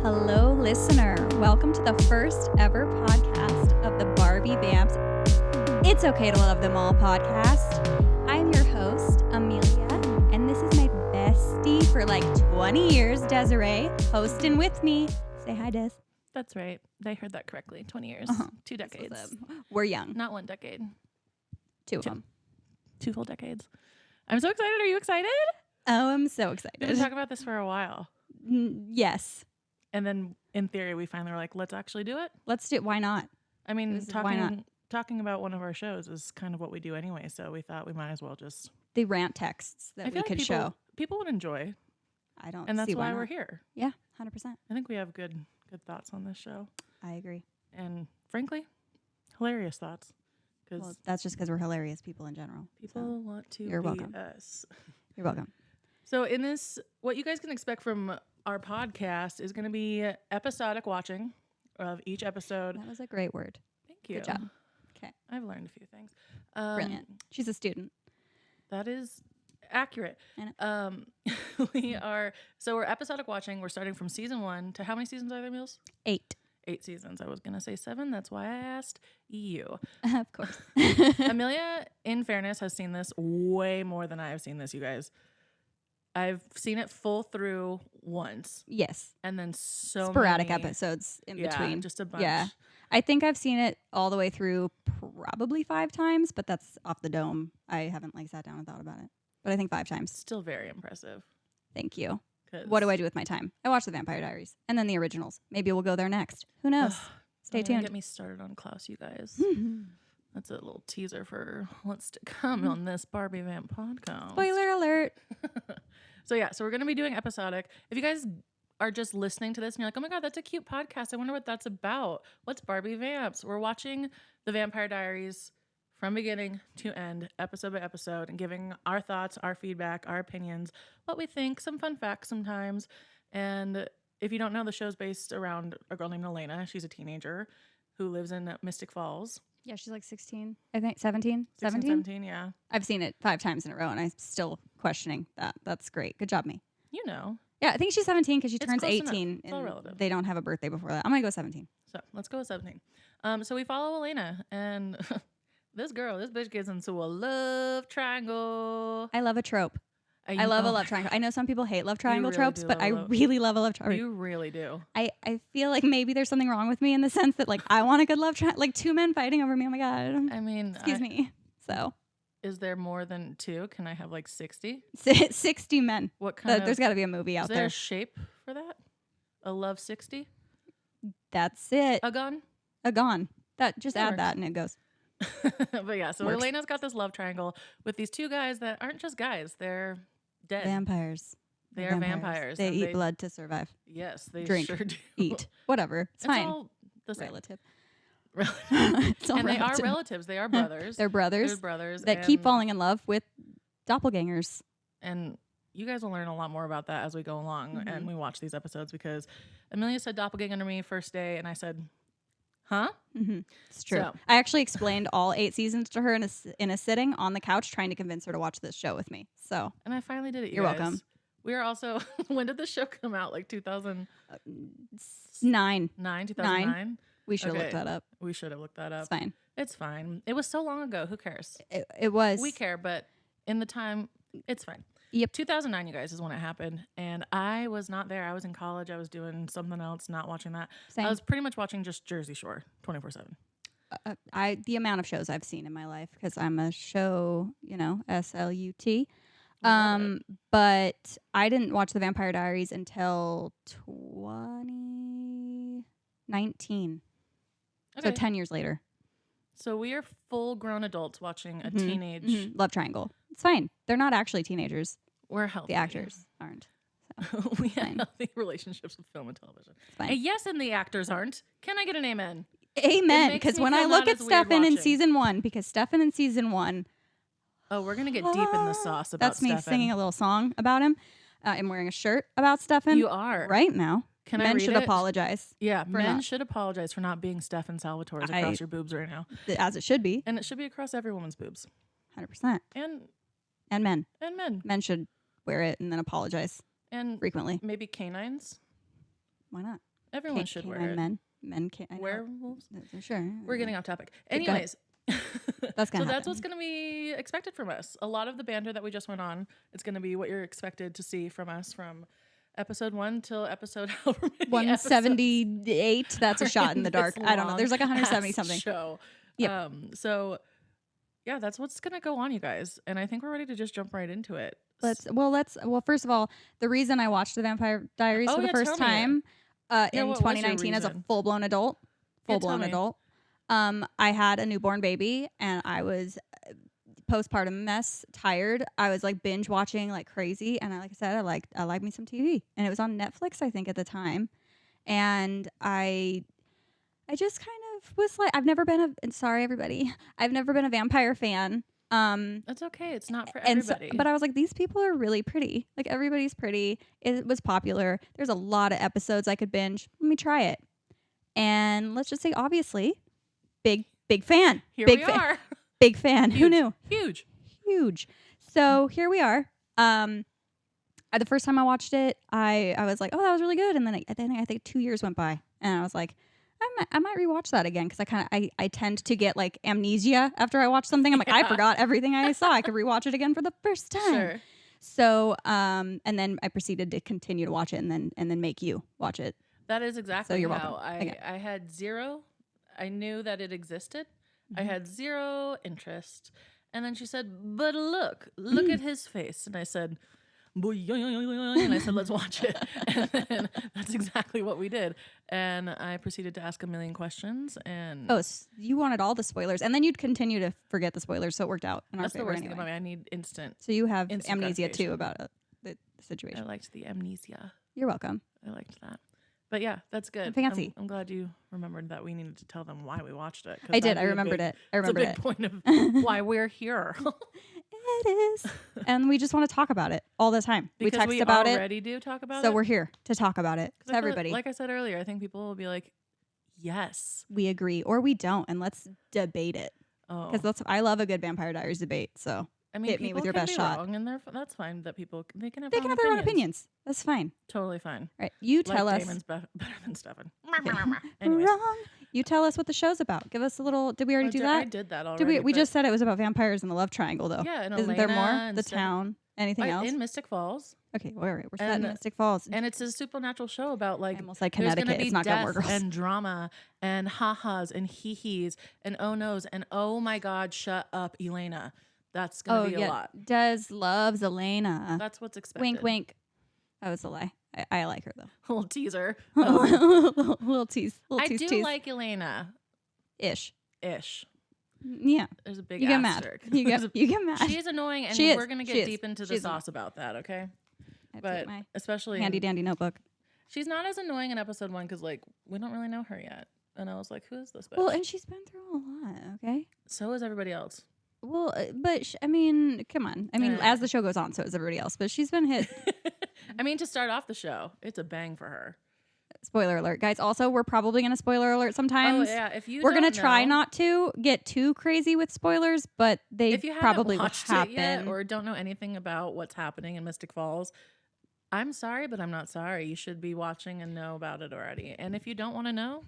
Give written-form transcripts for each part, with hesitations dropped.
Hello, listener. Welcome to the first ever podcast of the Barbie Vamps It's Okay to Love Them All podcast. I'm your host, Amelia, and this is my bestie for like 20 years, Desiree, hosting with me. Say hi, Des. That's right. They heard that correctly. 20 years. 2 decades. We're young. Not 1 decade. Two of them. 2 full decades. I'm so excited. Are you excited? Oh, I'm so We've excited. been talking about this for a while. Yes. And then in theory, we finally were like, let's actually do it. Let's do it. Why not? I mean, Why not? talking about one of our shows is kind of what we do anyway. So we thought we might as well just. The rant texts that I we feel could like show. people would enjoy. I don't And that's see why not. we're here. Yeah, 100%. I think we have good thoughts on this show. I agree. And frankly, hilarious thoughts. Because Well, that's just because we're hilarious people in general. people So, want to you're be welcome. us. You're welcome. So in this, what you guys can expect from our podcast is going to be episodic watching of each episode. That was a great word. Thank you. Good job. Okay. I've learned a few things. Brilliant. She's a student. That is accurate. We're episodic watching. We're starting from season 1 to how many seasons are there, Meals? 8. 8 seasons. I was going to say 7. That's why I asked you. Of course. Amelia, in fairness, has seen this way more than I have seen this, you guys. I've seen it full through once. Yes. And then Sporadic many, episodes in between. Just a bunch. Yeah. I think I've seen it all the way through probably 5 times, but that's off the dome. I haven't sat down and thought about it. But I think 5 times. Still very impressive. Thank you. What do I do with my time? I watch the Vampire Diaries and then the originals. Maybe we'll go there next. Who knows? Stay tuned. Get me started on Klaus, you guys. That's a little teaser for what's to come on this Barbie Vamp podcast. Spoiler alert. So we're going to be doing episodic. If you guys are just listening to this and you're like, oh my God, that's a cute podcast. I wonder what that's about. What's Barbie Vamps? We're watching the Vampire Diaries from beginning to end, episode by episode, and giving our thoughts, our feedback, our opinions, what we think, some fun facts sometimes. And if you don't know, the show's based around a girl named Elena. She's a teenager who lives in Mystic Falls. Yeah, she's like 16, I think. 17? 17, yeah. I've seen it 5 times in a row, and I'm still questioning that. That's great. Good job, me. You know. Yeah, I think she's 17 because she turns close 18. It's all and relative. they don't have a birthday before that. I'm going to go 17. So let's go with 17. So we follow Elena, and this bitch gets into a love triangle. I love a trope. I love a love triangle. I know some people hate love triangle really tropes, but I really love a love triangle. You really do. I feel like maybe there's something wrong with me in the sense that I want a good love triangle. Like 2 men fighting over me. Oh my God. I mean, excuse me. So. Is there more than 2? Can I have 60? 60 men. What kind There's got to be a movie out there. Is there a shape for that? A love 60? That's it. A gun? A gone. Just That add works. that and it goes. But yeah, so Works. Elena's got this love triangle with these 2 guys that aren't just guys. They're dead. Vampires. They are vampires. They eat blood to survive. Yes, they Drink, sure do. Eat. Whatever. It's fine. All the same. Relative. It's all and they are relative. relatives. They are brothers. They're brothers. They're brothers that keep falling in love with doppelgangers. And you guys will learn a lot more about that as we go along and we watch these episodes, because Amelia said doppelganger to me first day, and I said, huh? Mm-hmm. It's true. So. I actually explained all 8 seasons to her in a sitting on the couch, trying to convince her to watch this show with me. So, and I finally did it. You're guys. welcome. We are also. When did the show come out? 2009, 9. 2009. We should have looked that up. We should have looked that up. It's fine. It's fine. It was so long ago. Who cares? It was. We care, but in the time, it's fine. Yep. 2009, you guys, is when it happened. And I was not there. I was in college. I was doing something else, not watching that. Same. I was pretty much watching just Jersey Shore 24/7. The amount of shows I've seen in my life, because I'm a show, SLUT. But I didn't watch The Vampire Diaries until 2019. Okay. So 10 years later. So we are full-grown adults watching a teenage... love triangle. It's fine. They're not actually teenagers. We're healthy. The actors aren't. So we have fine. healthy relationships with film and television. It's fine. And yes, and the actors aren't. Can I get an amen? Amen. Because when I feel look not at as weird Stefan in watching. season 1, because Stefan in season 1... Oh, we're going to get deep in the sauce about That's me Stefan. singing a little song about him. I'm wearing a shirt about Stefan. You are. Right now. Can I Men read should it? apologize. Yeah, men not. should apologize for not being Stefan Salvatore's across your boobs right now. As it should be. And it should be across everyone's boobs. 100%. And Men. men. Men should wear it and then apologize And frequently. maybe canines. Why not? Everyone should wear canine it. men. Men can't. Werewolves? Sure. We're getting off topic. Okay, go ahead. Anyways. That's gonna So that's happen. what's going to be expected from us. A lot of the banter that we just went on, it's going to be what you're expected to see from us from episode 1 till episode 178. That's a shot in the dark. I don't know. There's like 170 something. Show. Yep. So yeah, that's what's going to go on, you guys. And I think we're ready to just jump right into it. Well, first of all, the reason I watched the Vampire Diaries for the first time in 2019 as a full-blown adult, I had a newborn baby and I was postpartum mess, tired. I was like binge watching like crazy, and like I said, I like me some TV, and it was on Netflix I think at the time, and I just kind of was like, I've never been a vampire fan. That's okay. It's not for everybody. But I was like, these people are really pretty. Like everybody's pretty. It was popular. There's a lot of episodes I could binge. Let me try it. And let's just say, obviously, big fan. Here big we fan. are. Big fan. Huge. Who knew? Huge. So here we are. The first time I watched it, I was like, oh, that was really good. And then I think 2 years went by, and I was like, I might rewatch that again, because I tend to get like amnesia after I watch something. I'm like, I forgot everything I saw. I could rewatch it again for the first time. Sure. So and then I proceeded to continue to watch it, and then make you watch it. That is exactly so you're how welcome. I had zero. I knew that it existed. I had zero interest. And then she said, but look at his face. And I said, and I said, let's watch it. And then that's exactly what we did. And I proceeded to ask a million questions. And oh, so you wanted all the spoilers, and then you'd continue to forget the spoilers, so it worked out in our favor. That's the worst anyway. thing about me. I need instant. So you have instant amnesia too gratification. about the situation. I liked the amnesia. You're welcome. I liked that. But yeah, that's good. Fancy. I'm glad you remembered that we needed to tell them why we watched it. I did. I remembered it. It's a big point of why we're here. It is. And we just want to talk about it all the time. Because we text about it. We already do talk about it. So we're here to talk about it to everybody. Like I said earlier, I think people will be like, yes. We agree or we don't, and let's debate it. Oh. Because I love a good Vampire Diaries debate. So I mean, hit me with your best shot. Wrong, and that's fine that people they can have their own opinions. That's fine. Totally fine. Right. You tell like us. Damon's better than Stefan. Anyways. Wrong. You tell us what the show's about. Give us a little. Did we already do that? I did that already. Did we just said it was about vampires and the love triangle, though. Yeah. And isn't there more? The town. Anything else? In Mystic Falls. Okay. All right. We're set in Mystic Falls. And it's a supernatural show about like. I almost like Connecticut. It's not Gilmore Girls. And drama and ha-has and hee-hees and oh no's and oh my God, shut up, Elena. That's gonna be a lot. Des loves Elena. That's what's expected. Wink, wink. That was a lie. I like her though. A little teaser. Little tease. I do like Elena. Ish. Yeah. There's a big you get asterisk. Mad. You get mad. She is annoying, and we're gonna get deep into the sauce about that. Okay. But especially handy dandy notebook. She's not as annoying in episode 1 because like we don't really know her yet, and I was like, who is this bitch? Well, and she's been through a lot. Okay. So is everybody else. Well, but I mean, come on. I mean, as the show goes on, so is everybody else. But she's been hit. I mean, to start off the show, it's a bang for her. Spoiler alert, guys. Also, we're probably going to spoiler alert sometimes. Oh, yeah. If you we're going to try not to get too crazy with spoilers, but they if you probably watched will happen. It yet or don't know anything about what's happening in Mystic Falls, I'm sorry, but I'm not sorry. You should be watching and know about it already. And if you don't want to know,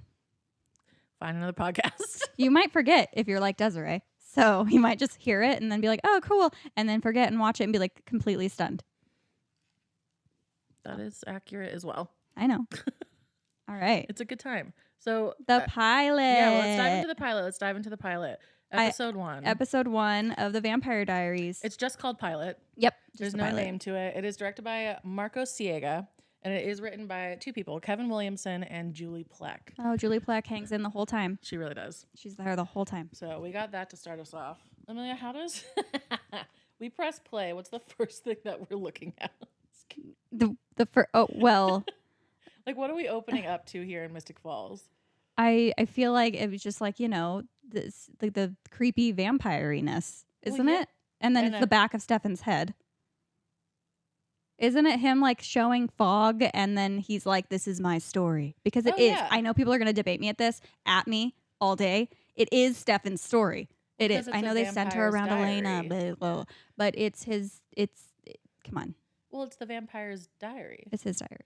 find another podcast. You might forget if you're like Desiree. So you might just hear it and then be like, oh, cool. And then forget and watch it and be like completely stunned. That is accurate as well. I know. All right. It's a good time. So the pilot. Yeah, well, let's dive into the pilot. Episode 1. Episode 1 of the Vampire Diaries. It's just called Pilot. Yep. There's no name to it. It is directed by Marco Siega. And it is written by 2 people, Kevin Williamson and Julie Plec. Oh, Julie Plec hangs in the whole time. She really does. She's there the whole time. So we got that to start us off. Amelia, how does we press play? What's the first thing that we're looking at? Like, what are we opening up to here in Mystic Falls? I feel like it was just like, this like the creepy vampire-iness, isn't it? And then it's the back of Stefan's head. Isn't it him like showing fog and then he's like, this is my story? Because it is. Yeah. I know people are going to debate me at me all day. It is Stefan's story. It is. I know they sent her around Elena, but it's his, come on. Well, it's the vampire's diary. It's his diary.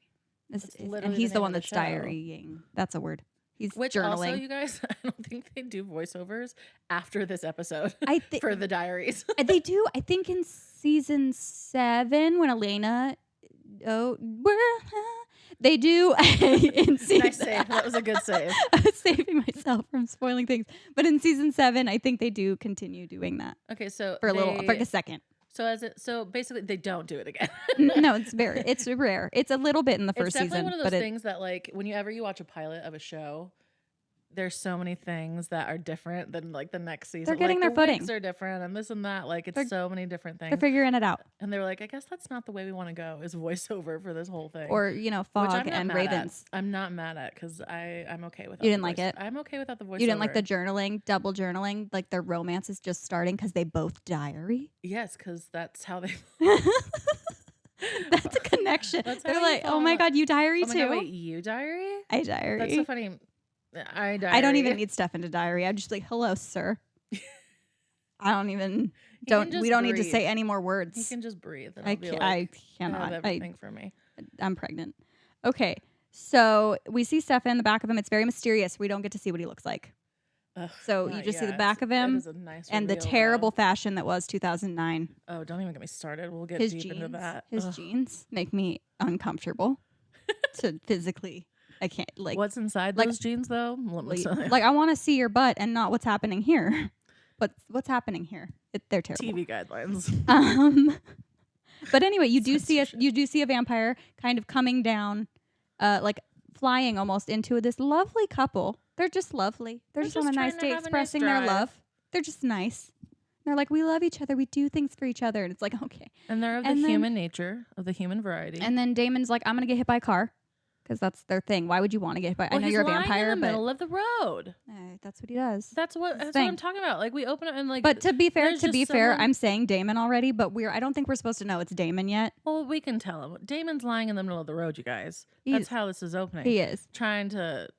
It's And literally he's the the name one of the that's show. diarying. That's a word. He's Which journaling. also, you guys, I don't think they do voiceovers after this episode I think for the diaries. they do. I think in season 7 when Elena, they do. In season, Nice save. That was a good save. I was saving myself from spoiling things. But in season 7, I think they do continue doing that Okay, so for like a second. So basically, they don't do it again. No, it's rare. It's a little bit in the first It's definitely season, one of those but things that, like, whenever you watch a pilot of a show, there's so many things that are different than like the next season. They're getting like, their footing. Wigs are different, and this and that. Like, it's so many different things. they're figuring it out. And they were like, I guess that's not the way we want to go. Is voiceover for this whole thing, Or Fog and Ravens. I'm not mad at because I'm okay with. You didn't like it? I'm okay without the voiceover. You didn't like the journaling, double journaling, like their romance is just starting because they both diary. Yes, because that's how they. That's a connection. They're like, oh my god, you diary too. God, wait, you diary? I diary. That's so funny. I diary. I don't even need Stefan to diary. I'm just like, hello, sir. I don't even. We don't need to say any more words. He can just breathe. And I cannot. Everything for me. I'm pregnant. Okay, so we see Stefan in the back of him. It's very mysterious. We don't get to see what he looks like. Ugh, so you just see the back of him and the terrible fashion that was 2009. Oh, don't even get me started. We'll get deep into that. His jeans make me uncomfortable to physically. I can't like. What's inside those jeans though? Like I want to see your butt and not what's happening here. But what's happening here? They're terrible. TV guidelines. But anyway, you do see a vampire kind of coming down, like flying almost into this lovely couple. They're just lovely. They're just on a nice day expressing their love. They're just nice. They're like, we love each other. We do things for each other. And it's like, okay. And they're of the human nature, of the human variety. And then Damon's like, I'm going to get hit by a car. Because that's their thing. Why would you want to get hit by? I know you're a vampire, in the middle of the road. That's what he does. That's what I'm talking about. Like we open it and like. But to be fair, I'm saying Damon already. But I don't think we're supposed to know it's Damon yet. Well, we can tell him. Damon's lying in the middle of the road, you guys. That's how this is opening. He is trying to.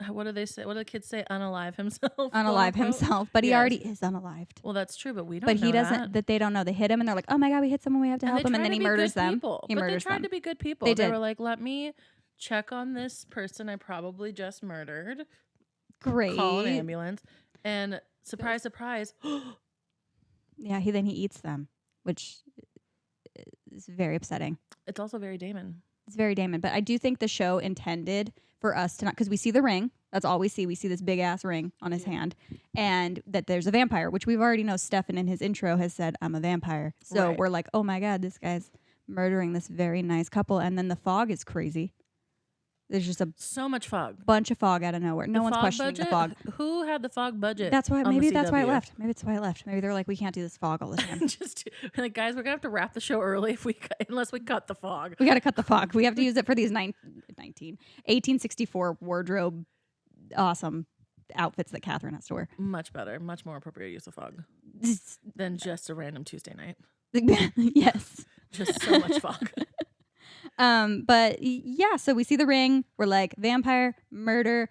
What do they say? What do the kids say? Unalive himself. Unalive himself, but he already is unalived. Well, that's true, but we don't. But he doesn't. That they don't know. They hit him, and they're like, "Oh my god, we hit someone. We have to help him." And then he murders them. He murders them. They tried to be good people. They were like, "Let me check on this person I probably just murdered. Great. Call an ambulance." And surprise, surprise. Yeah, he eats them, which is very upsetting. It's also very Damon. It's very Damon. But I do think the show intended for us to not, because we see the ring. That's all we see. We see this big ass ring on his hand, and that there's a vampire, which we've already know. Stefan in his intro has said, "I'm a vampire." So we're like, "Oh my god, this guy's murdering this very nice couple." And then the fog is crazy. There's just so much fog, bunch of fog out of nowhere. No one's questioning the fog. Who had the fog budget? That's why. Maybe that's why it left. Maybe it's why it left. Maybe they're like, we can't do this fog all the time. Just like, guys, we're gonna have to wrap the show early unless we cut the fog. We got to cut the fog. We have to use it for these 1864 wardrobe, awesome outfits that Catherine has to wear. Much better, much more appropriate use of fog than just a random Tuesday night. Yes, just so much fog. But yeah, so we see the ring. We're like, vampire, murder.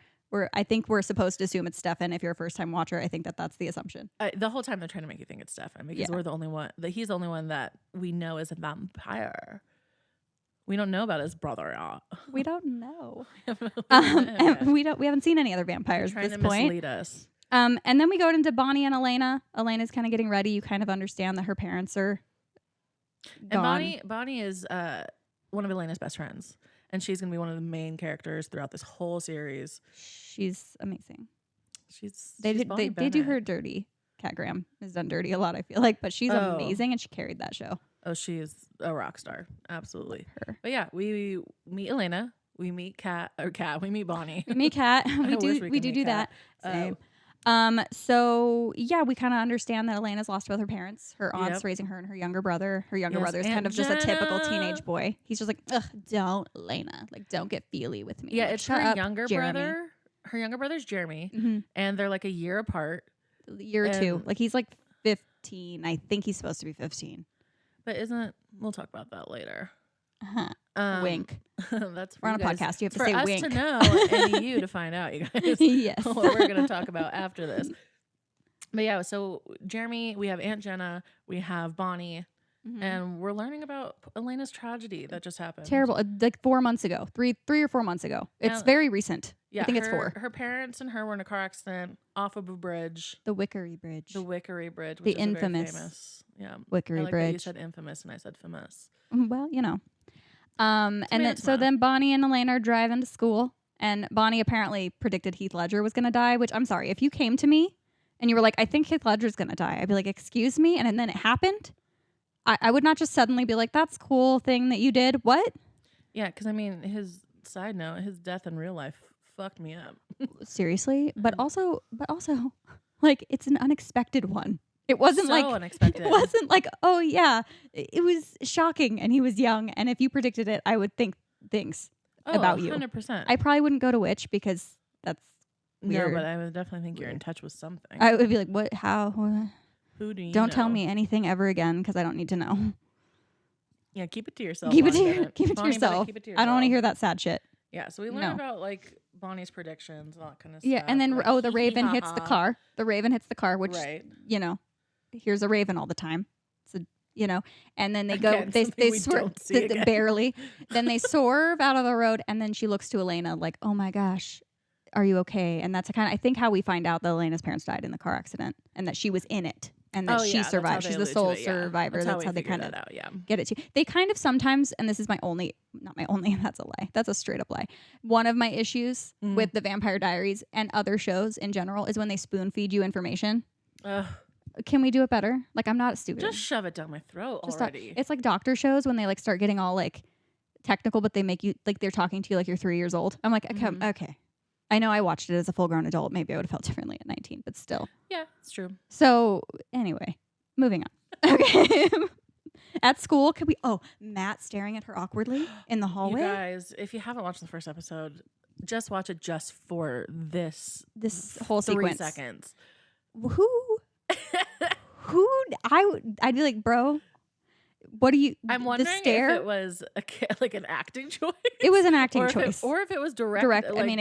I think we're supposed to assume it's Stefan. If you're a first time watcher, I think that's the assumption. The whole time they're trying to make you think it's Stefan because we're the only one. He's the only one that we know is a vampire. We don't know about his brother. We don't know. And we haven't seen any other vampires at this point. Mislead us. And then we go into Bonnie and Elena. Elena's kind of getting ready. You kind of understand that her parents are gone. And Bonnie is one of Elena's best friends, and she's gonna be one of the main characters throughout this whole series. She's amazing. They do her dirty. Kat Graham has done dirty a lot, I feel like, but she's amazing, and she carried that show. Oh, she is a rock star, absolutely. Her. But yeah, we meet Elena, we meet Kat, we meet Bonnie, we meet Kat. we do that. Same. So yeah, we kind of understand that Elena's lost both her parents. Her aunt's raising her and her younger brother. Her younger brother is kind of just a typical teenage boy. He's just like, ugh, don't, Elena. Like, don't get feely with me. Yeah, like, it's her younger brother. Her younger brother's Jeremy, and they're like a year apart. Year or two. Like, he's like 15. I think he's supposed to be 15. But we'll talk about that later. Wink. That's we're on a podcast. You have to say wink. For us to know and you to find out, you guys. Yes. What we're going to talk about after this. But yeah, so Jeremy, we have Aunt Jenna, we have Bonnie, and we're learning about Elena's tragedy that just happened. Terrible. Like 4 months ago, three or 4 months ago. It's very recent. Yeah, I think it's 4. Her parents and her were in a car accident off of a bridge. The Wickery Bridge. The Wickery Bridge, The which is infamous very famous. Yeah. Wickery I like Bridge. that you said infamous and I said famous. Well, you know. And then so then Bonnie and Elena are driving to school, and Bonnie apparently predicted Heath Ledger was going to die, which I'm sorry, if you came to me and you were like, I think Heath Ledger's going to die, I'd be like, excuse me? And then it happened. I would not just suddenly be like, that's cool thing that you did. What? Yeah, because I mean, his side note, his death in real life fucked me up. Seriously? But also, like, it's an unexpected one. It wasn't so unexpected. It wasn't like, oh yeah, it was shocking, and he was young. And if you predicted it, I would think things about you. 100%. I probably wouldn't go to witch because that's weird. No, but I would definitely think you're in touch with something. I would be like, what? How? Who do you Don't know? tell me anything ever again because I don't need to know. Yeah, keep it to yourself. Keep it to Bonnie, yourself. keep it to yourself. I don't want to hear that sad shit. Yeah, so we learned about like Bonnie's predictions and all that kind of Yeah, stuff. and then like, the raven hits the car. The raven hits the car, which you know, here's a raven all the time. So you know, and then they go, they swerve barely. Then they swerve out of the road, and then she looks to Elena like, "Oh my gosh, are you okay?" And that's I think how we find out that Elena's parents died in the car accident, and that she was in it, and that she survived. She's the sole survivor. That's how they kind of get it too. They kind of sometimes, and this is not my only, that's a lie. That's a straight up lie. One of my issues with the Vampire Diaries and other shows in general is when they spoon feed you information. Can we do it better? Like, I'm not stupid. Just shove it down my throat already. It's like doctor shows when they like start getting all like technical, but they make you like they're talking to you like you're 3 years old. I'm like, okay. I know I watched it as a full grown adult. Maybe I would have felt differently at 19, but still. Yeah, it's true. So anyway, moving on. Okay. At school, could we? Oh, Matt staring at her awkwardly in the hallway. You guys, if you haven't watched the first episode, just watch it just for this whole 3 sequence. seconds. I'd be like, bro, what do you? I'm wondering if it was like an acting choice. It was an acting choice, or if it was direct. Like, I mean,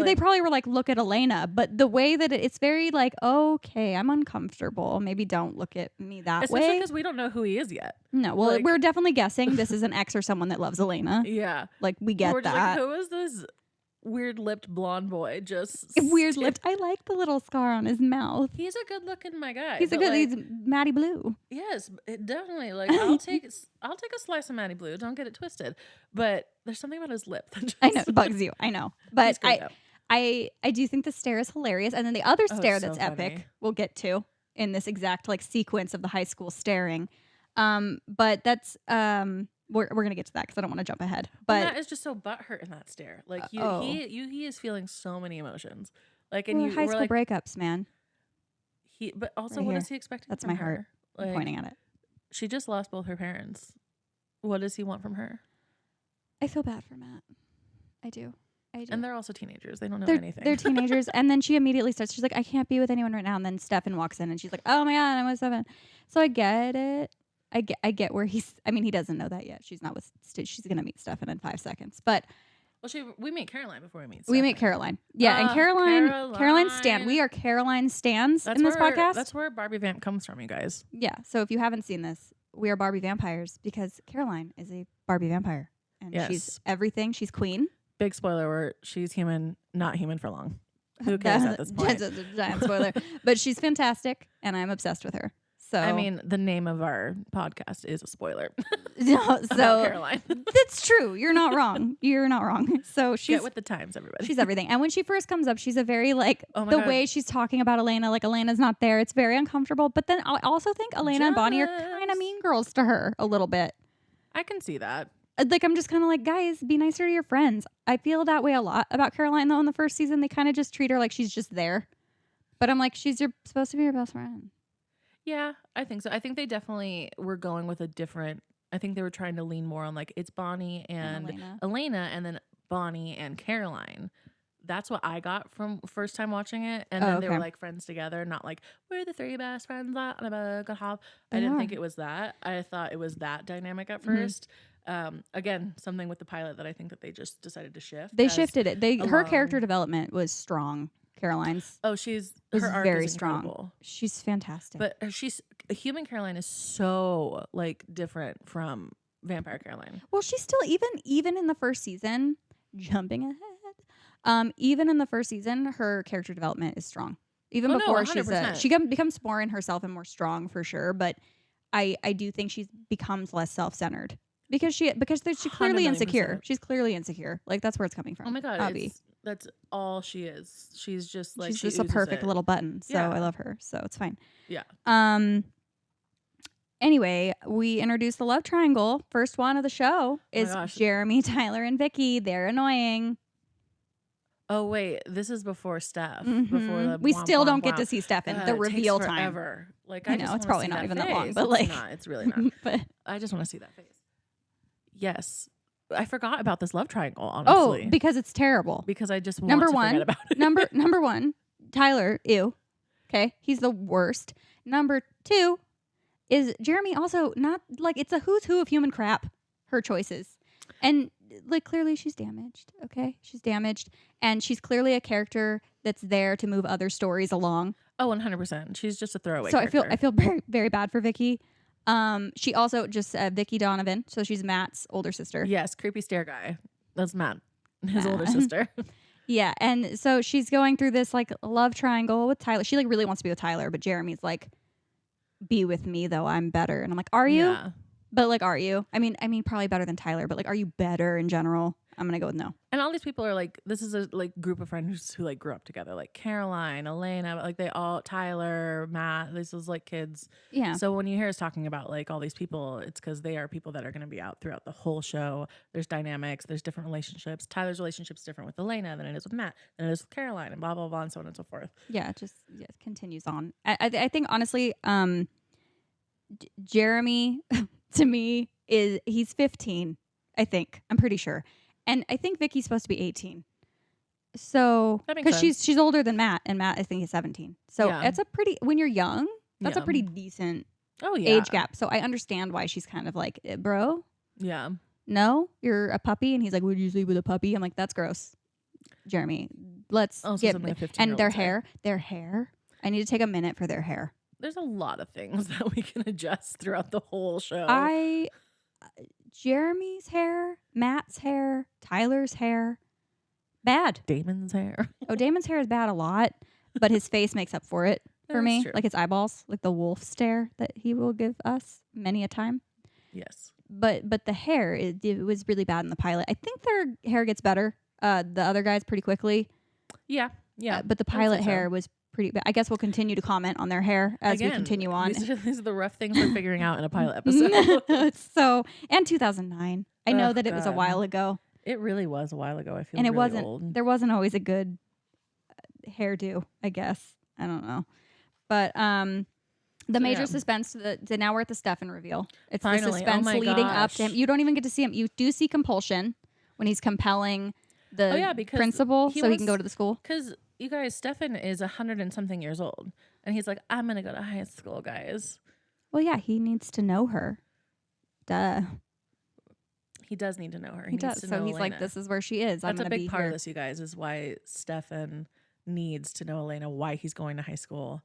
they probably were like, look at Elena, but the way that it's very like, okay, I'm uncomfortable. Maybe don't look at me that Especially way, because we don't know who he is yet. No, well, we're definitely guessing this is an ex or someone that loves Elena. Yeah, like we get we're that. Like, who is this weird-lipped blonde boy? Just weird-lipped. I like the little scar on his mouth. He's a good-looking my guy. He's Matty Blue. Yes, it definitely. Like I'll take a slice of Matty Blue. Don't get it twisted. But there's something about his lip that just I know it bugs you. I know, but I do think the stare is hilarious, and then the other stare that's epic we'll get to in this exact like sequence of the high school staring. But that's We're gonna get to that because I don't want to jump ahead. But Matt is just so butthurt in that stare. Like he is feeling so many emotions. Like and high school breakups, man. But also, what is he expecting? That's from my heart. Like, I'm pointing at it. She just lost both her parents. What does he want from her? I feel bad for Matt. I do. And they're also teenagers. They don't know anything. They're teenagers. And then she immediately starts. She's like, I can't be with anyone right now. And then Stefan walks in, and she's like, oh my god, I'm with Stefan. So I get it. I get where he's. I mean, he doesn't know that yet. She's not with. She's gonna meet Stefan in 5 seconds. But we meet Caroline before we meet Stefan. We meet Caroline. Yeah, and Caroline Stan. We are Caroline Stans in this podcast. That's where Barbie Vamp comes from, you guys. Yeah. So if you haven't seen this, we are Barbie vampires because Caroline is a Barbie vampire, and she's everything. She's queen. Big spoiler alert. She's human, not human for long. Who cares at this point? That's a giant spoiler. But she's fantastic, and I'm obsessed with her. So I mean, the name of our podcast is a spoiler. So Caroline. That's true. You're not wrong. You're not wrong. So she's get with the times, everybody. She's everything. And when she first comes up, she's a very like way she's talking about Elena, like Elena's not there. It's very uncomfortable. But then I also think Elena and Bonnie are kind of mean girls to her a little bit. I can see that. Like I'm just kind of like, guys, be nicer to your friends. I feel that way a lot about Caroline though. In the first season, they kind of just treat her like she's just there. But I'm like, she's supposed to be your best friend. Yeah, I think so. I think they definitely were going with a different. I think they were trying to lean more on like it's Bonnie and Elena, and then Bonnie and Caroline. That's what I got from first time watching it, and then they were like friends together, not like we're the 3 best friends on a good hop. I didn't think it was that. I thought it was that dynamic at first. Again, something with the pilot that I think that they just decided to shift. They shifted it. Her character development was strong. Caroline's. Her arc very is strong. incredible. She's fantastic. But a human Caroline is so like different from Vampire Caroline. Well, she's still even in the first season, jumping ahead. Even in the first season, her character development is strong. Even before she becomes more in herself and more strong for sure. But I do think she becomes less self-centered because she's clearly insecure. She's clearly insecure. Like that's where it's coming from. Oh my god, that's all she is. She's just like she's just a perfect little button. So I love her. So it's fine. Yeah. Anyway, we introduced the love triangle. First one of the show is Jeremy, Tyler, and Vicky. They're annoying. Oh wait, this is before Steph. Mm-hmm. Before the we still don't get to see Steph in the reveal time. Forever. Like I know it's probably not even that long, but like it's really not. But I just want to see that face. Yes, I forgot about this love triangle. Honestly, because it's terrible. Because I just want to forget about it. Number one, Tyler. Ew. Okay, he's the worst. Number two is Jeremy. Also, not like it's a who's who of human crap. Her choices, and like clearly she's damaged. Okay, she's damaged, and she's clearly a character that's there to move other stories along. Oh, 100%. She's just a throwaway. So character. I feel very very bad for Vicky. She also just Vicky Donovan, so she's Matt's older sister. Yes, creepy stare guy. That's Matt, his older sister. Yeah, and so she's going through this like love triangle with Tyler. She like really wants to be with Tyler, but Jeremy's like, "Be with me though, I'm better." And I'm like, "Are you?" Yeah. But like, are you? I mean, probably better than Tyler, but like, are you better in general? I'm gonna go with no. And all these people are like, this is a like group of friends who like grew up together, like Caroline, Elena, like they all, Tyler, Matt. This is like kids. Yeah. So when you hear us talking about like all these people, it's because they are people that are going to be out throughout the whole show. There's dynamics. There's different relationships. Tyler's relationship's different with Elena than it is with Matt, than it is with Caroline, and blah blah blah, and so on and so forth. Yeah, it just continues on. I think honestly, Jeremy to me he's 15. I think I'm pretty sure. And I think Vicky's supposed to be 18. So, because she's older than Matt, and Matt I think is 17. So it's when you're young, that's a pretty decent age gap. So I understand why she's kind of like, bro. Yeah. No, you're a puppy, and he's like, would you sleep with a puppy? I'm like, that's gross, Jeremy. Let's get and their hair. I need to take a minute for their hair. There's a lot of things that we can adjust throughout the whole show. Jeremy's hair, Matt's hair, Tyler's hair, bad. Damon's hair. Oh, Damon's hair is bad a lot, but his face makes up for it for me. True. Like his eyeballs, like the wolf stare that he will give us many a time. Yes. But the hair, it was really bad in the pilot. I think their hair gets better. The other guys pretty quickly. Yeah. But the pilot hair was pretty bad. I guess we'll continue to comment on their hair as we continue on. These are the rough things we're figuring out in a pilot episode. So, and 2009. I know that it was a while ago. It really was a while ago. I feel and it really wasn't. Old. There wasn't always a good hairdo. I guess I don't know, but the major suspense. Now we're at the Stefan reveal. It's the suspense leading up to him. You don't even get to see him. You do see compulsion when he's compelling the principal so he can go to the school. Because you guys, Stefan is 100 and something years old, and he's like, "I'm gonna go to high school, guys." Well, yeah, he needs to know her. Duh. He does need to know her. He does. So he's like, "This is where she is. That's a big part of this, you guys, is why Stefan needs to know Elena, why he's going to high school.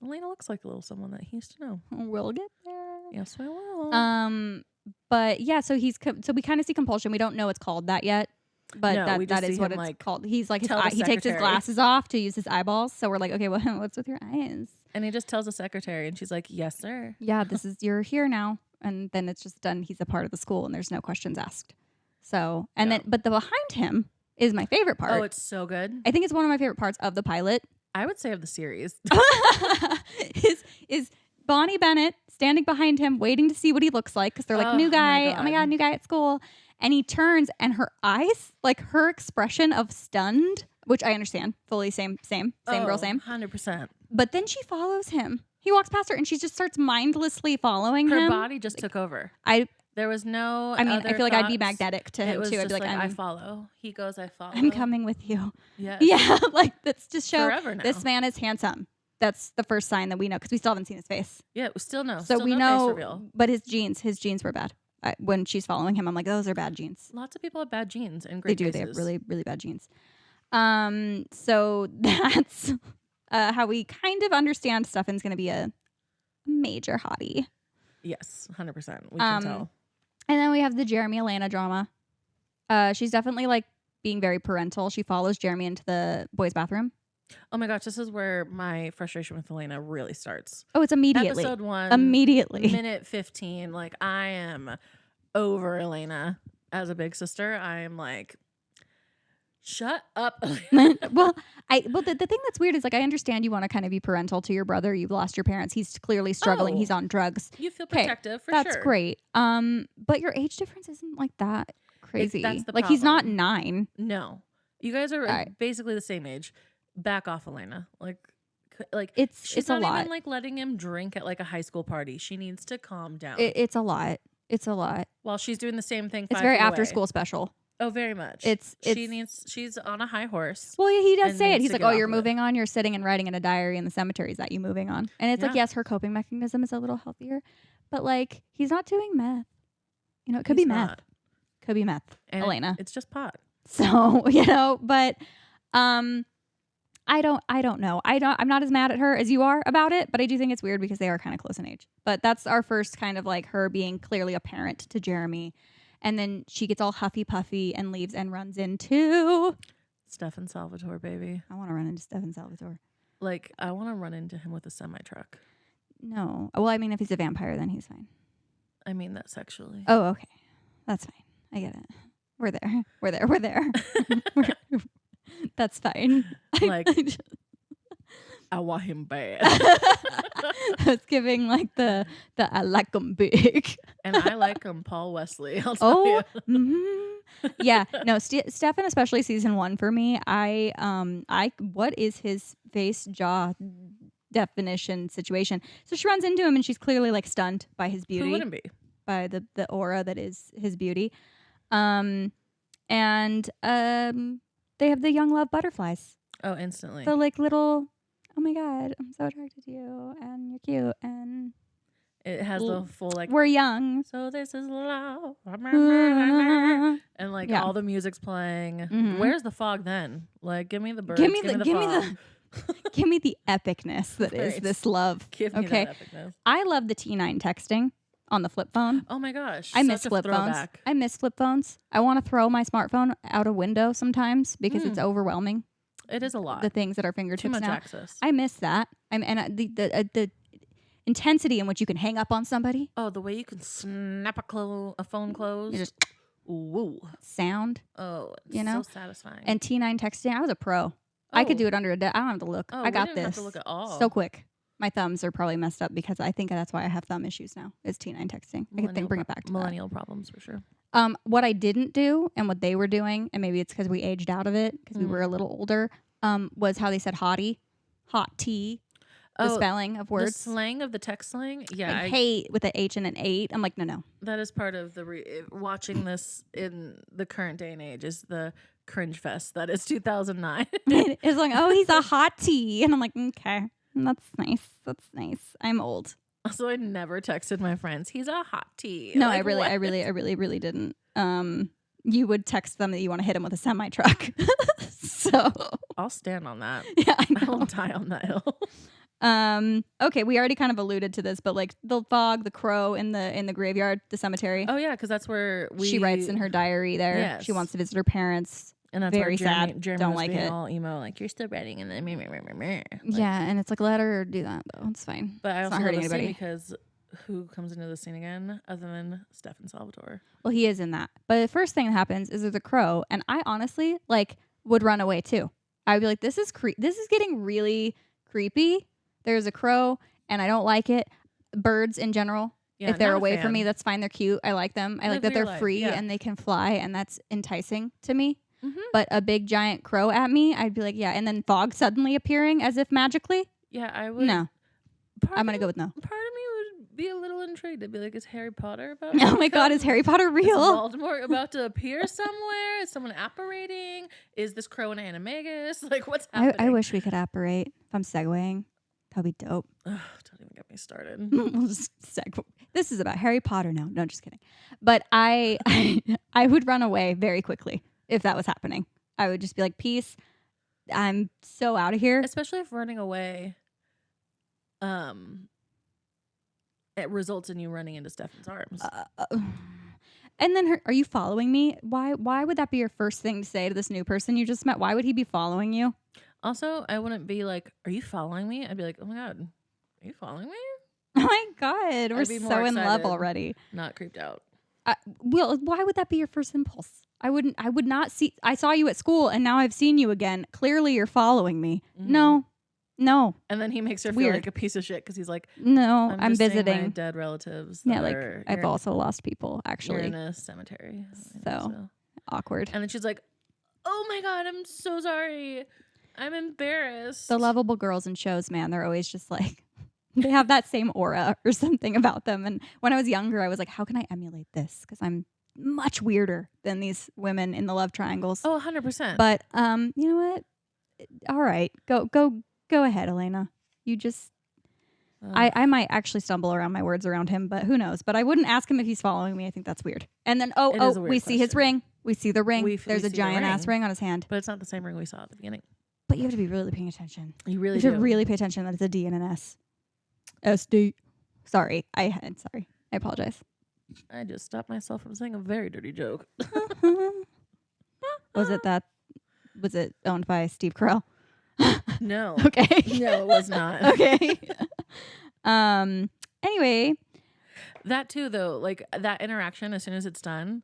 Elena looks like a little someone that he used to know. We'll get there. Yes, we will. But yeah, so we kind of see compulsion. We don't know it's called that yet, but that is what it's called. He's like, he takes his glasses off to use his eyeballs. So we're like, okay, well, what's with your eyes? And he just tells the secretary, and she's like, "Yes, sir. Yeah, you're here now." And then it's just done. He's a part of the school, and there's no questions asked. So, but the behind him is my favorite part. Oh, it's so good. I think it's one of my favorite parts of the pilot. I would say of the series. is Bonnie Bennett standing behind him, waiting to see what he looks like, because they're like, new guy. Oh my God, new guy at school. And he turns, and her eyes, like her expression of stunned, which I understand, fully same girl, same. 100%. But then she follows him. He walks past her, and she just starts mindlessly following him. Her body just took over. There was no. I mean, I feel like I'd be magnetic to him too. I'd be like, I follow. He goes, I follow. I'm coming with you. Yes. Yeah, like that's just show forever now. This man is handsome. That's the first sign that we know, because we still haven't seen his face. Yeah, we still know. So still we no know, face reveal. But his jeans were bad. When she's following him, I'm like, those are bad jeans. Lots of people have bad jeans and great faces. They have really, really bad jeans. So that's how we kind of understand Stefan's going to be a major hottie. Yes, 100%. We can tell. And then we have the Jeremy Elena drama. She's definitely like being very parental. She follows Jeremy into the boys' bathroom. Oh my gosh, this is where my frustration with Elena really starts. Oh, it's immediately. Episode 1. Immediately. Minute 15. Like, I am over Elena as a big sister. I am like, shut up. well, the thing that's weird is like I understand you want to kind of be parental to your brother. You've lost your parents. He's clearly struggling. He's on drugs. You feel protective for that's sure. Great. But your age difference isn't like that crazy. That's the like problem. He's not 9. No, you guys are basically the same age. Back off, Elena. She's a not lot. even like letting him drink at like a high school party. She needs to calm down. It's a lot. It's a lot. While she's doing the same thing. It's very after school special. Oh, very much. She's on a high horse. Well, he does say it. He's like, "Oh, you're moving on. You're sitting and writing in a diary in the cemetery. Is that you moving on?" And it's like, yes, her coping mechanism is a little healthier, but like he's not doing meth. You know, it could be meth. Could be meth. And Elena. It's just pot. So, but I don't know. I'm not as mad at her as you are about it, but I do think it's weird because they are kind of close in age. But that's our first kind of like her being clearly a parent to Jeremy. And then she gets all huffy puffy and leaves and runs into Stefan Salvatore, baby. I want to run into Stefan Salvatore. Like, I want to run into him with a semi-truck. No. Well, I mean, if he's a vampire, then he's fine. I mean that sexually. Oh, okay. That's fine. I get it. We're there. That's fine. Like, I want him bad. It's giving like the I like him big. And I like him Paul Wesley. I'll tell you. Mm-hmm. Yeah. No, Stefan, especially season 1 for me. What is his face jaw definition situation? So she runs into him and she's clearly like stunned by his beauty. Who wouldn't be? By the aura that is his beauty. And they have the young love butterflies. Oh, instantly. The like little, oh my God, I'm so attracted to you and you're cute and it has the full like we're young. So this is love. And like all the music's playing. Mm-hmm. Where's the fog then? Like give me the birds. Give me the fog. give me the epicness that is this love. Give me that epicness. I love the T9 texting on the flip phone. Oh my gosh. I miss flip phones. I miss flip phones. I want to throw my smartphone out a window sometimes because it's overwhelming. It is a lot. The things at our fingertips Too much now. access. I miss that. The intensity in which you can hang up on somebody. Oh, the way you can snap a phone close. You just ooh. Sound. Oh, it's so satisfying. And T9 texting, I was a pro. I could do it under a day. I don't have to look. Oh, I got we didn't this. have to look at all. So quick. My thumbs are probably messed up because I think that's why I have thumb issues now. Is T9 texting. I could bring it back to millennial problems for sure. What I didn't do and what they were doing, and maybe it's because we aged out of it because we were a little older, was how they said hottie, hot tea, the spelling of words. The slang of the text slang? Yeah. Like hate with an H and an 8. I'm like, no. That is part of the watching this in the current day and age is the cringe fest. That is 2009. It's like, oh, he's a hot tea. And I'm like, okay, that's nice. That's nice. I'm old. Also, I never texted my friends, he's a hot tea. No, like, I really didn't. You would text them that you want to hit him with a semi-truck. So I'll stand on that. Yeah, I will die on that hill. Okay, we already kind of alluded to this, but like the fog, the crow in the graveyard, the cemetery. Oh yeah, because that's where she writes in her diary there. Yes. She wants to visit her parents. And that's very sad. Jeremy don't was like being it. All emo, like you're still writing, and then yeah, and it's like let her do that though. It's fine. But I it's also not hurting love the anybody scene because who comes into the scene again other than Stefan Salvatore? Well, he is in that. But the first thing that happens is there's a crow, and I honestly like would run away too. I'd be like, this is getting really creepy. There's a crow, and I don't like it. Birds in general. Yeah, if they're away from me, that's fine. They're cute. I like them. I like that they're free and they can fly, and that's enticing to me. Mm-hmm. But a big giant crow at me, I'd be like, yeah. And then fog suddenly appearing as if magically. Yeah, I would. No. I'm going to go with no. Part of me would be a little intrigued. I'd be like, is Harry Potter about Oh my God, is Harry Potter real? Is Voldemort about to appear somewhere? Is someone apparating? Is this crow an animagus? Like, what's happening? I wish we could apparate. If I'm segueing, that'd be dope. Ugh, don't even get me started. We'll just segue. This is about Harry Potter now. No, just kidding. But I would run away very quickly if that was happening. I would just be like, peace. I'm so out of here. Especially if running away it results in you running into Stefan's arms. And then are you following me? Why would that be your first thing to say to this new person you just met? Why would he be following you? Also, I wouldn't be like, are you following me? I'd be like, oh my God, are you following me? Oh my God, we're so in love already. Not creeped out. Well, why would that be your first impulse? I would not see. I saw you at school and now I've seen you again. Clearly you're following me. Mm-hmm. No. And then he makes her feel like a piece of shit because he's like, no, I'm visiting my dead relatives. Yeah, like I've also lost people actually. You're in a cemetery. So awkward. And then she's like, oh my God, I'm so sorry. I'm embarrassed. The lovable girls in shows, man, they're always just like, they have that same aura or something about them. And when I was younger, I was like, how can I emulate this? Because I'm much weirder than these women in the love triangles. Oh, 100%. But you know what? All right, go ahead, Elena. You just, I might actually stumble around my words around him, but who knows? But I wouldn't ask him if he's following me. I think that's weird. And then we see his ring. We see the ring. There's a giant ass ring on his hand. But it's not the same ring we saw at the beginning. But you have to be really paying attention. You really have to really pay attention that it's a D and an S. SD. Sorry. I apologize. I just stopped myself from saying a very dirty joke. Was it owned by Steve Carell? No. Okay. No, it was not. Okay. Anyway. That too, though, like that interaction as soon as it's done,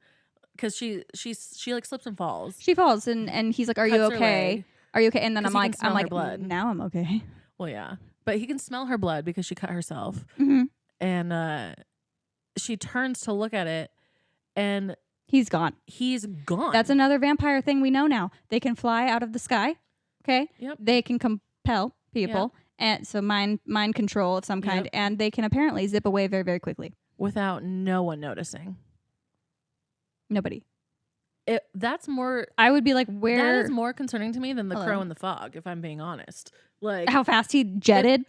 because she like slips and falls. She falls and he's like, "Are you okay? Are you okay?" And then I'm like, blood. Now I'm okay. Well, yeah, but he can smell her blood because she cut herself, and she turns to look at it, and he's gone. He's gone. That's another vampire thing we know now. They can fly out of the sky. Okay. Yep. They can compel people, and so mind control of some kind, and they can apparently zip away very, very quickly without no one noticing. Nobody. That's more. I would be like, where? That is more concerning to me than the crow in the fog, if I'm being honest. Like how fast he jetted,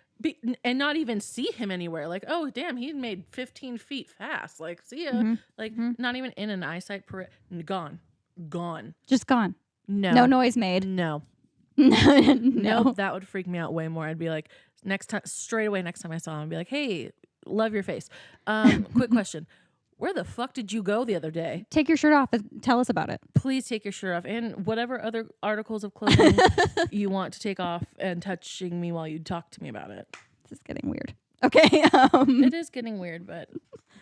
and not even see him anywhere. Like, oh damn, he made 15 feet fast. Like, see ya. Like, not even in an eyesight. Gone, just gone. No noise made. No. Nope, that would freak me out way more. I'd be like, next time I saw him, I'd be like, hey, love your face. Quick question. Where the fuck did you go the other day? Take your shirt off and tell us about it. Please take your shirt off and whatever other articles of clothing you want to take off and touching me while you talk to me about it. This is getting weird. Okay. It is getting weird, but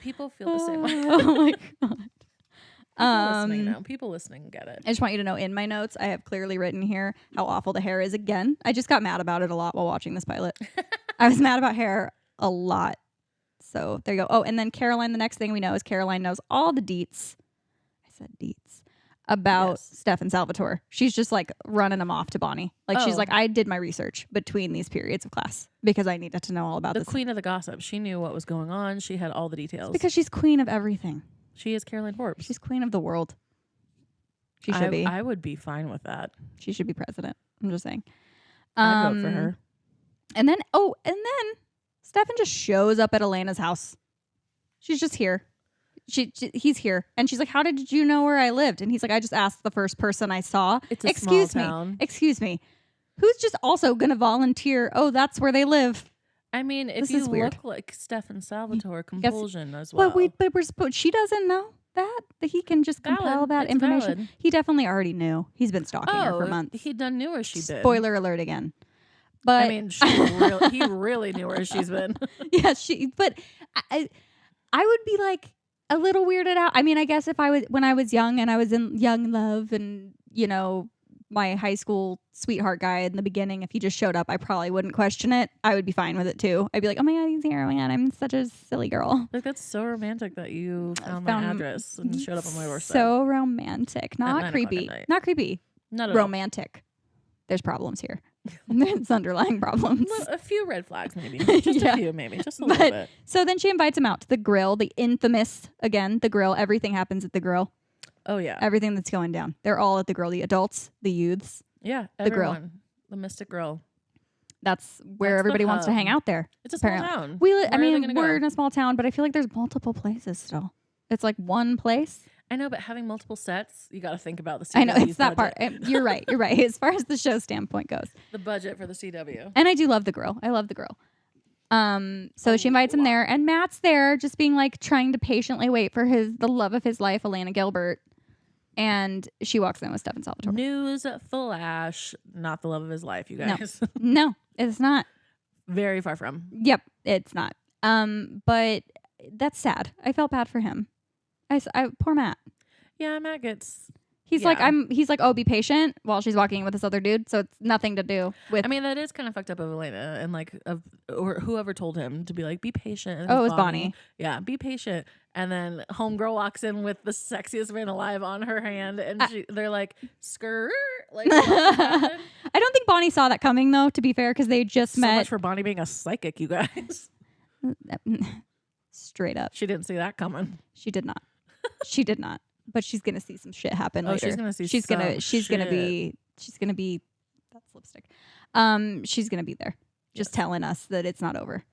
people feel the same way. Oh my God. People listening get it. I just want you to know in my notes, I have clearly written here how awful the hair is again. I just got mad about it a lot while watching this pilot. I was mad about hair a lot. So there you go. Oh, and then Caroline, the next thing we know is Caroline knows all the deets. I said deets. About Stefan Salvatore. She's just like running them off to Bonnie. Like she's like, I did my research between these periods of class because I needed to know all about this. The queen of the gossip. She knew what was going on. She had all the details. It's because she's queen of everything. She is Caroline Forbes. She's queen of the world. She should be. I would be fine with that. She should be president. I'm just saying. I'd vote for her. And then Stefan just shows up at Elena's house. She's just here. He's here. And she's like, how did you know where I lived? And he's like, I just asked the first person I saw. It's a small town. Excuse me. Who's just also going to volunteer? Oh, that's where they live. I mean, if you look like Stefan Salvatore, compulsion as well. But we're supposed, she doesn't know that he can just compel that information. Valid. He definitely already knew. He's been stalking her for months. He done knew where she'd been. Spoiler alert again. But I mean, he really knew where she's been. Yeah, but I would be like a little weirded out. I mean, I guess when I was young and I was in young love and, you know, my high school sweetheart guy in the beginning, if he just showed up, I probably wouldn't question it. I would be fine with it too. I'd be like, oh my God, he's here. Oh my God, I'm such a silly girl. Like, that's so romantic that you found my address and showed up on my doorstep. So romantic. Not creepy. Not creepy. Not at romantic. There's problems here. There's underlying problems. A few red flags, maybe. Just a few, maybe. Just a little bit. So then she invites him out to the grill, the infamous, again, the grill. Everything happens at the grill. Oh, yeah. Everything that's going down. They're all at the grill. The adults, the youths. Yeah, the grill. The Mystic Grill. That's where everybody wants to hang out there. It's a small town. We're in a small town, but I feel like there's multiple places still. It's like one place. I know, but having multiple sets, you got to think about the CW's I know, it's that budget. part. You're right. As far as the show standpoint goes. The budget for the CW. And I do love the grill. I love the grill. So she invites him there, and Matt's there, just being like trying to patiently wait for the love of his life, Elena Gilbert. And she walks in with Stefan Salvatore. News flash, not the love of his life, you guys. No, it's not. Very far from. Yep, it's not. But that's sad. I felt bad for him. Poor Matt. Yeah, Matt gets. He's like, oh, be patient while she's walking with this other dude. So it's nothing to do with. I mean, that is kind of fucked up of Elena and like or whoever told him to be like, be patient. And it was Bonnie. Yeah, be patient. And then homegirl walks in with the sexiest man alive on her hand, and they're like, skirt. Like, I don't think Bonnie saw that coming though. To be fair, because they just met. So much for Bonnie being a psychic, you guys. Straight up, she didn't see that coming. She did not. She did not. But she's gonna see some shit happen later. She's gonna see. She's gonna be. That's lipstick. She's gonna be there, just telling us that it's not over.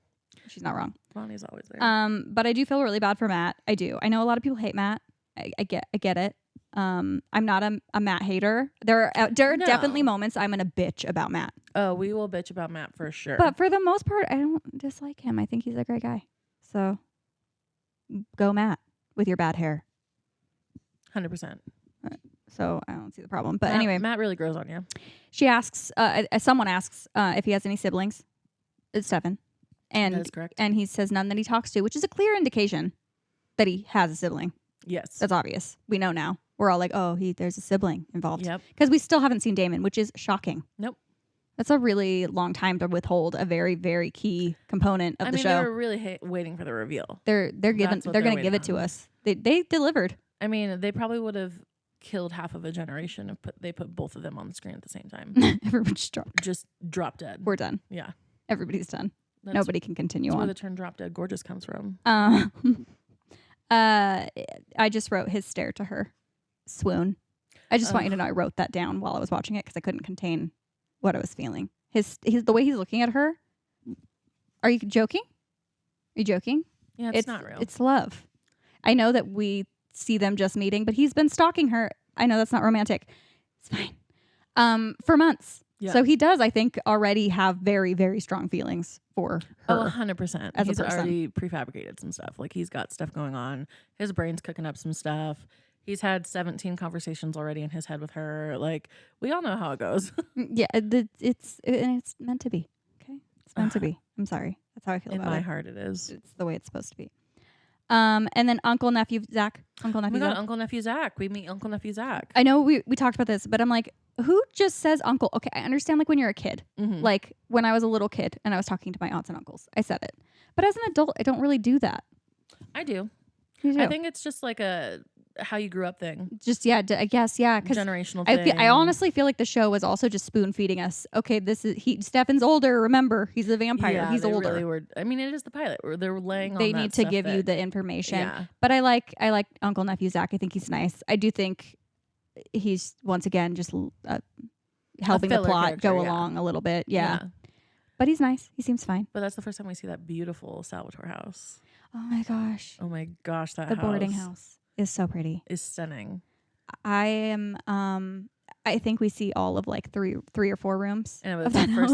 She's not wrong. Bonnie's always there. But I do feel really bad for Matt. I do. I know a lot of people hate Matt. I get it. I'm not a Matt hater. There are definitely moments I'm gonna bitch about Matt. Oh, we will bitch about Matt for sure. But for the most part, I don't dislike him. I think he's a great guy. So go Matt with your bad hair. 100%. So I don't see the problem. But anyway, Matt really grows on you. She asks, someone asks if he has any siblings. It's Stefan. And, that is correct. And he says none that he talks to, which is a clear indication that he has a sibling. Yes. That's obvious. We know now. We're all like, oh, there's a sibling involved. Yep. Because we still haven't seen Damon, which is shocking. Nope. That's a really long time to withhold a very, very key component of the show. They were really waiting for the reveal. They're going to give it to us. They delivered. I mean, they probably would have killed half of a generation if they put both of them on the screen at the same time. Everyone's just drop dead. We're done. Yeah. Everybody's done. Nobody can continue that's on. Where the term drop dead gorgeous comes from. I just wrote his stare to her. Swoon. I just want you to know I wrote that down while I was watching it because I couldn't contain what I was feeling. The way he's looking at her. Are you joking? Are you joking? Yeah, it's not real. It's love. I know that we see them just meeting, but he's been stalking her. I know that's not romantic. It's fine. For months. Yeah. So he does, I think, already have very, very strong feelings for her. Oh, 100%. He's already prefabricated some stuff. Like, he's got stuff going on. His brain's cooking up some stuff. He's had 17 conversations already in his head with her. Like, we all know how it goes. Yeah, it's meant to be. Okay? It's meant to be. I'm sorry. That's how I feel about it. In my heart, it is. It's the way it's supposed to be. And then Uncle Nephew Zach. Uncle Nephew Zach. We meet Uncle Nephew Zach. I know we talked about this, but I'm like, who just says uncle? Okay, I understand like when you're a kid. Mm-hmm. Like when I was a little kid and I was talking to my aunts and uncles, I said it. But as an adult, I don't really do that. I do. You do. I think it's just like a how you grew up thing. Just, I guess, yeah. Generational thing. I honestly feel like the show was also just spoon feeding us. Okay, Stefan's older, remember. He's a vampire. Yeah, he's older. Really were, I mean, it is the pilot. They're laying on They that need to give you the information. Yeah. But I like Uncle Nephew Zach. I think he's nice. I do think he's, once again, just helping the plot go along a little bit. Yeah. But he's nice. He seems fine. But that's the first time we see that beautiful Salvatore house. Oh my gosh. The boarding house is so pretty. Is stunning. I think we see all of like three or four rooms. And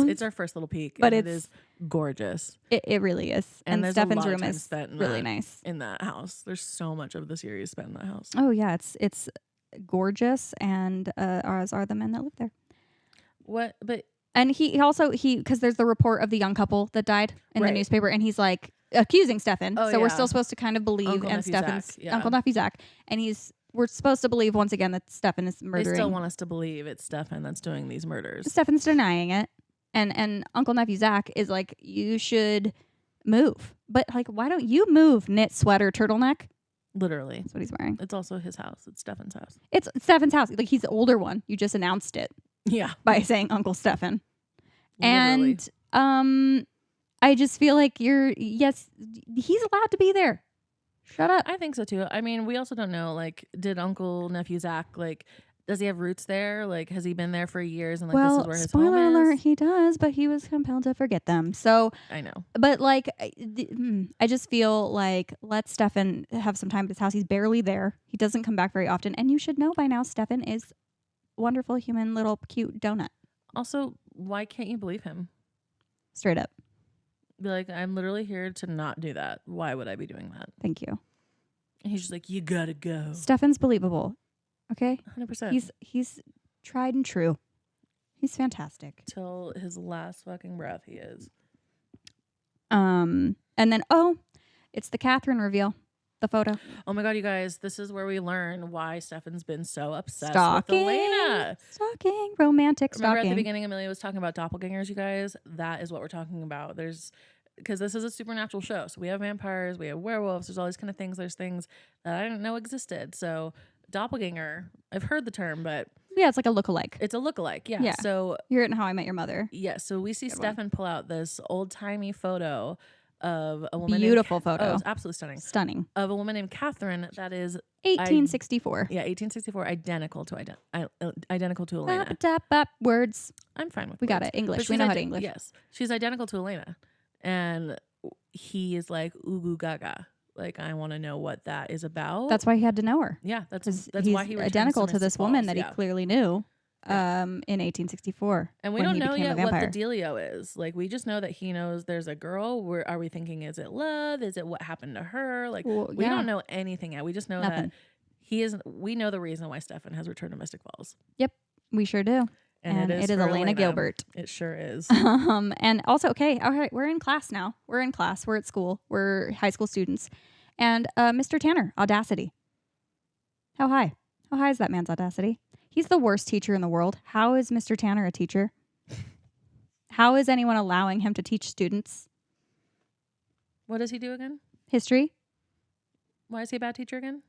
it's our first little peek. But it is gorgeous. It really is. And Stefan's room is really nice. In that house. There's so much of the series spent in that house. Oh yeah, it's gorgeous, and as are the men that live there. What? But and he also because there's the report of the young couple that died in the newspaper, and he's like accusing Stefan. We're still supposed to kind of believe Uncle Stefan's Uncle Nephew Zach, and we're supposed to believe once again that Stefan is murdering. They still want us to believe it's Stefan that's doing these murders. Stefan's denying it, and Uncle Nephew Zach is like, you should move, but like, why don't you move? Knit sweater, turtleneck. Literally, that's what he's wearing. It's also his house. It's Stefan's house. It's Stefan's house. Like, he's the older one. You just announced it. Yeah, by saying Uncle Stefan. Literally. And I just feel like he's allowed to be there. Shut up. I think so too. I mean, we also don't know, like, did Uncle Nephew Zach, like, does he have roots there? Like, has he been there for years and like this is where his home is? Spoiler alert, he does, but he was compelled to forget them. So I know. But like, I just feel like let Stefan have some time at his house. He's barely there. He doesn't come back very often. And you should know by now, Stefan is wonderful human little cute donut. Also, why can't you believe him? Straight up. Be like, I'm literally here to not do that. Why would I be doing that? Thank you. And he's just like, you gotta go. Stefan's believable. Okay? 100%. He's tried and true. He's fantastic. Till his last fucking breath, he is. And then, it's the Catherine reveal. The photo. Oh my God, you guys, this is where we learn why Stefan's been so obsessed Stalking. with Elena. Stalking. Romantic Remember stalking. at the beginning, Amelia was talking about doppelgangers, you guys? That is what we're talking about. Because this is a supernatural show. So we have vampires, we have werewolves, there's all these kind of things. There's things that I didn't know existed. So doppelganger, I've heard the term, but... Yeah, it's like a lookalike. It's a lookalike, yeah. So you're in How I Met Your Mother. Yeah, so we see Stefan pull out this old-timey photo of a woman. Beautiful photo. Oh, it's absolutely stunning. Stunning. Of a woman named Catherine that is 1864. 1864, identical to Elena. Words. I'm fine with. We got it. English. We know how to English. Yes, she's identical to Elena, and he is like ooh gaga. Like, I want to know what that is about. That's why he had to know her. Yeah, that's he's why he identical to this woman that he clearly knew. In 1864. And we don't know yet what the dealio is. Like, we just know that he knows there's a girl. Are we thinking, is it love? Is it what happened to her? Like, we don't know anything yet. We just know that we know the reason why Stefan has returned to Mystic Falls. Yep, we sure do. And it is Elena Gilbert. It sure is. And also, okay, all right, we're in class now. We're in class. We're at school. We're high school students. And Mr. Tanner, audacity. How high? How high is that man's audacity? He's the worst teacher in the world. How is Mr. Tanner a teacher? How is anyone allowing him to teach students? What does he do again? History. Why is he a bad teacher again?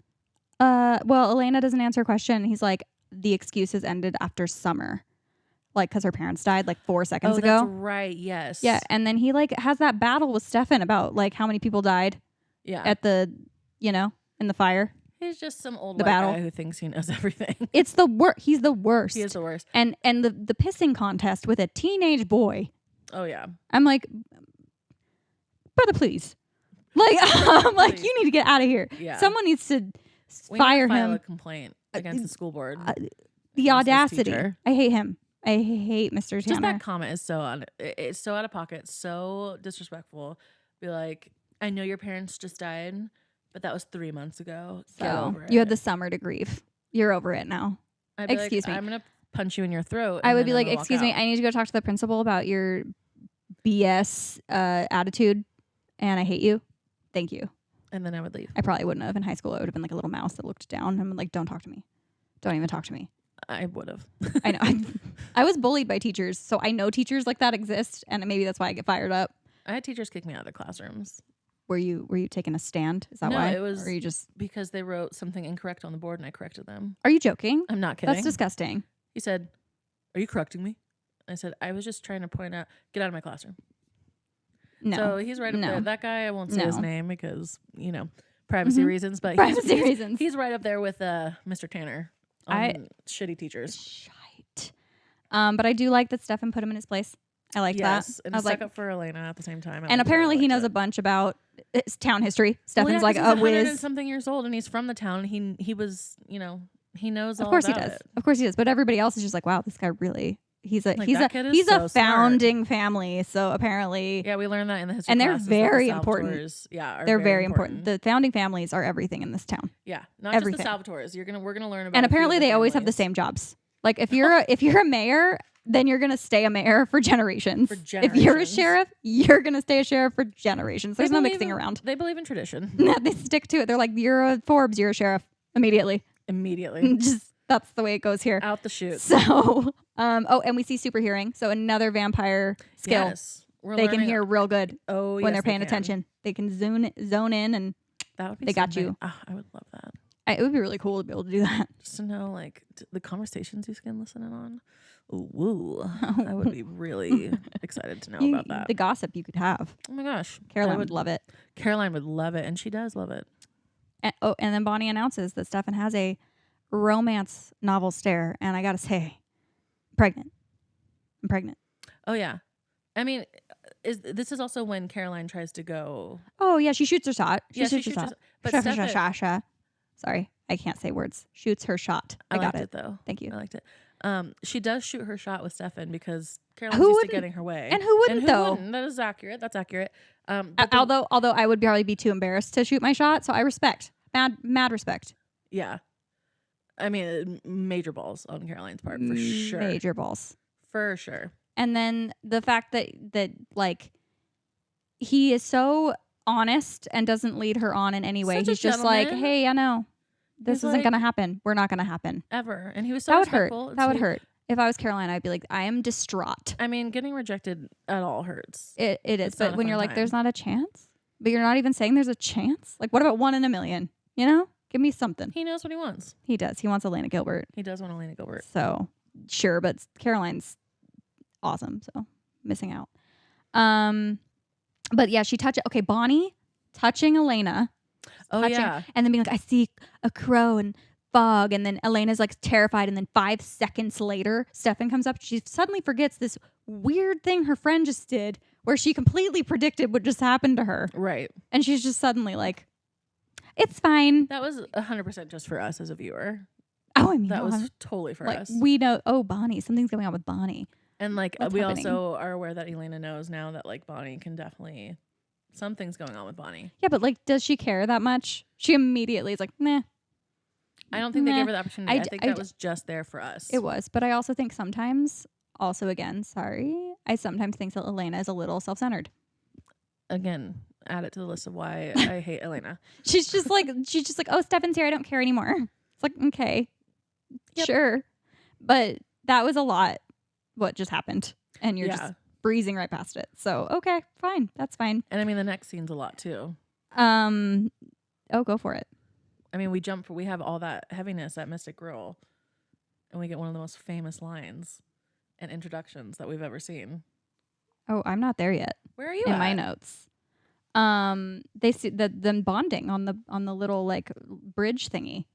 Well, Elena doesn't answer a question. He's like, the excuses ended after summer. Like, because her parents died like 4 seconds ago. That's right, yes. Yeah, and then he like has that battle with Stefan about like how many people died at the, in the fire. He's just some old white guy who thinks he knows everything. It's the worst. He's the worst. He is the worst. And the pissing contest with a teenage boy. Oh, yeah. I'm like, brother, please. Like, I'm like, you need to get out of here. Yeah. Someone needs to fire him. File a complaint against the school board. The audacity. I hate him. I hate Mr. Tanner. Just that comment is it's so out of pocket, so disrespectful. Be like, I know your parents just died, but that was 3 months ago. Get over it. You had the summer to grieve. You're over it now. Excuse me. I'm going to punch you in your throat. I would be like, excuse me, I need to go talk to the principal about your BS attitude, and I hate you. Thank you. And then I would leave. I probably wouldn't have. In high school, I would have been like a little mouse that looked down and like, don't talk to me. Don't even talk to me. I would have. I know. I was bullied by teachers, so I know teachers like that exist, and maybe that's why I get fired up. I had teachers kick me out of their classrooms. Were you taking a stand? Is that no, why? It was or you just because they wrote something incorrect on the board and I corrected them. Are you joking? I'm not kidding. That's disgusting. He said, "Are you correcting me?" I said, "I was just trying to point out. Get out of my classroom." No. So he's right up there. That guy, I won't say his name because privacy reasons. But reasons. He's right up there with Mr. Tanner. Shitty teachers. Shite. But I do like that Stefan put him in his place. I like that. And I was stuck up for Elena at the same time. And apparently he knows a bunch about town history. Stefan's like a whiz. 100-something years old, and he's from the town. He was, he knows all about it. Of course he does. Of course he does. But everybody else is just like, wow, this guy really. He's a founding family. So apparently, we learned that in the history. And they're very important. Yeah, they're very important. The founding families are everything in this town. Yeah, not everything. Just the Salvatores. We're gonna learn about. And apparently, they always have the same jobs. Like if you're a mayor, then you're gonna stay a mayor for generations. If you're a sheriff, you're gonna stay a sheriff for generations. There's no mixing around. They believe in tradition. They stick to it. They're like, you're a Forbes, you're a sheriff immediately. Just that's the way it goes here. Out the chute. So, and we see super hearing. So another vampire skill. Yes, they can hear real good. Oh, when they're paying attention, they can zone in, and that would be. They got you. Oh, I would love that. It would be really cool to be able to do that. Just to know, like, the conversations you can listen in on. Ooh, I would be really excited to know about that. The gossip you could have. Oh my gosh, Caroline would love it. Caroline would love it, and she does love it. And then Bonnie announces that Stefan has a romance novel stare, and I gotta say, I'm pregnant. Oh yeah, I mean, this is also when Caroline tries to go. Oh yeah, she shoots her shot. She shoots her shot. But Sorry, I can't say words. Shoots her shot. I got it though. Thank you. I liked it. She does shoot her shot with Stefan because Caroline's Who used to wouldn't? getting her way. And who wouldn't, though? That is accurate. That's accurate. Although I would probably be too embarrassed to shoot my shot, so I respect. Mad respect. Yeah. I mean, major balls on Caroline's part, for sure. Major balls. For sure. And then the fact that like, he is so honest and doesn't lead her on in any way. Such a He's just like, gentleman. hey, I know. This He's isn't like- going to happen. We're not going to happen. Ever. And he was so That would hurt. respectful and That would sweet. hurt. If I was Caroline, I'd be like, I am distraught. I mean, getting rejected at all hurts. It is. It's not But a when fun you're like, time. there's not a chance, but you're not even saying there's a chance. Like, what about 1 in a million? You know, give me something. He knows what he wants. He does. He wants Elena Gilbert. He does want Elena Gilbert. So sure, but Caroline's awesome. So missing out. But yeah, okay, Bonnie touching Elena. Oh, touching, yeah. and then being like, I see a crow and fog, and then Elena's like terrified, and then 5 seconds later, Stefan comes up. She suddenly forgets this weird thing her friend just did, where she completely predicted what just happened to her, Right. and she's just suddenly like, "It's fine." That was 100% just for us as a viewer. Oh, I mean, That no, was totally for like us. we know. Oh, Bonnie, something's going on with Bonnie. And like What's we happening? also are aware that Elena knows now that like Bonnie can definitely something's going on with Bonnie. Yeah, but like, does she care that much? She immediately is like, "Nah." I don't think they Nah. gave her the opportunity. I think that d- was just there for us. It was, but I also think sometimes, also again, sorry, I sometimes think that Elena is a little self-centered. Again, add it to the list of why I hate Elena. She's just like, oh, Stefan's here. I don't care anymore. It's like, okay, Yep. sure. But that was a lot what just happened. And you're Yeah. just breezing right past it. So, okay, fine. That's fine. And I mean the next scene's a lot too. Oh, go for it. I mean we have all that heaviness at Mystic Girl, and we get one of the most famous lines and introductions that we've ever seen. Oh, I'm not there yet Where are you in at? my notes. They see them bonding on the little like bridge thingy.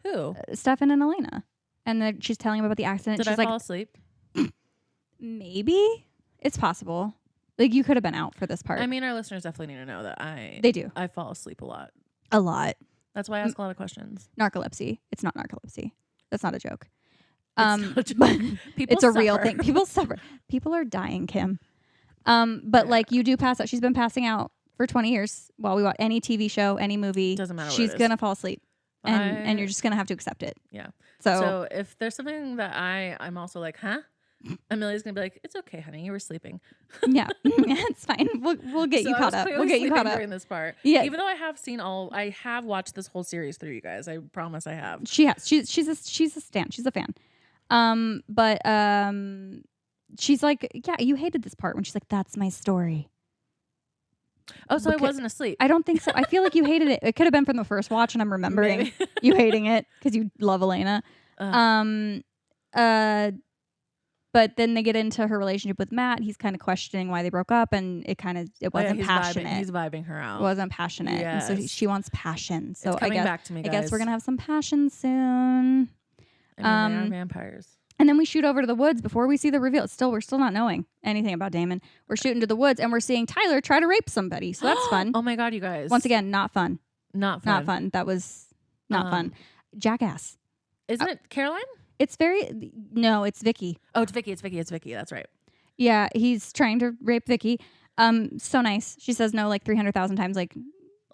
Who? Stefan and Elena. And then she's telling him about the accident. Did She's I like, fall asleep? maybe it's possible. Like, you could have been out for this part. I mean, our listeners definitely need to know that They do. I fall asleep a lot. A lot. That's why I ask a lot of questions. Narcolepsy. It's not narcolepsy. That's not a joke. It's not a joke. But People it's a real suffer. thing. People suffer. People are dying, Kim. But like, you do pass out. She's been passing out for 20 years while we watch any TV show, any movie. Doesn't matter what She's it is. gonna fall asleep, and you're just gonna have to accept it. Yeah. So, So if there's something that I'm also like, huh? Amelia's gonna be like, it's okay, honey, you were sleeping. yeah, it's fine. We'll get So you I caught was up. clearly We'll get you sleeping caught up. during this part. Yeah. Even though I have watched this whole series through, you guys. I promise I have. She has. She's a stan. She's a fan. But she's like, yeah, you hated this part when she's like, that's my story. Oh, so I Because- wasn't asleep. I don't think so. I feel like you hated it. It could have been from the first watch, and I'm remembering Maybe. you hating it because you love Elena. But then they get into her relationship with Matt. He's kind of questioning why they broke up, and it wasn't he's passionate. Vibing, he's vibing her out. It wasn't passionate, and so Yes. she wants passion. So It's coming I back to me, guess guys. we're gonna have some passion soon. I mean, they are vampires. And then we shoot over to the woods before we see the reveal. We're still not knowing anything about Damon. We're shooting to the woods, and we're seeing Tyler try to rape somebody. So that's fun. Oh my god, you guys! Once again, not fun. not fun. Not fun. That was not fun. Jackass. Isn't it Caroline? It's no, it's Vicky. Oh, it's Vicky. It's Vicky. It's Vicky. That's right. Yeah, he's trying to rape Vicky. So nice. She says no like 300,000 times. Like,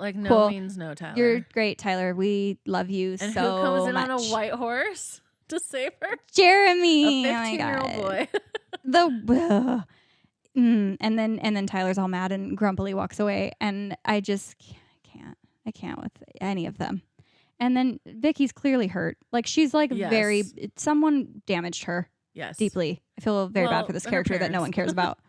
Like no Cool. means no, Tyler. you're great, Tyler. We love you and so who comes in much. on a white horse to save her? Jeremy. A Oh my 15-year-old God. boy. And then Tyler's all mad and grumpily walks away, and I just can't. I can't with any of them. And then Vicky's clearly hurt. Like, she's like Yes. someone damaged her Yes. deeply. I feel very bad Well, for this her character that no parents. one cares about.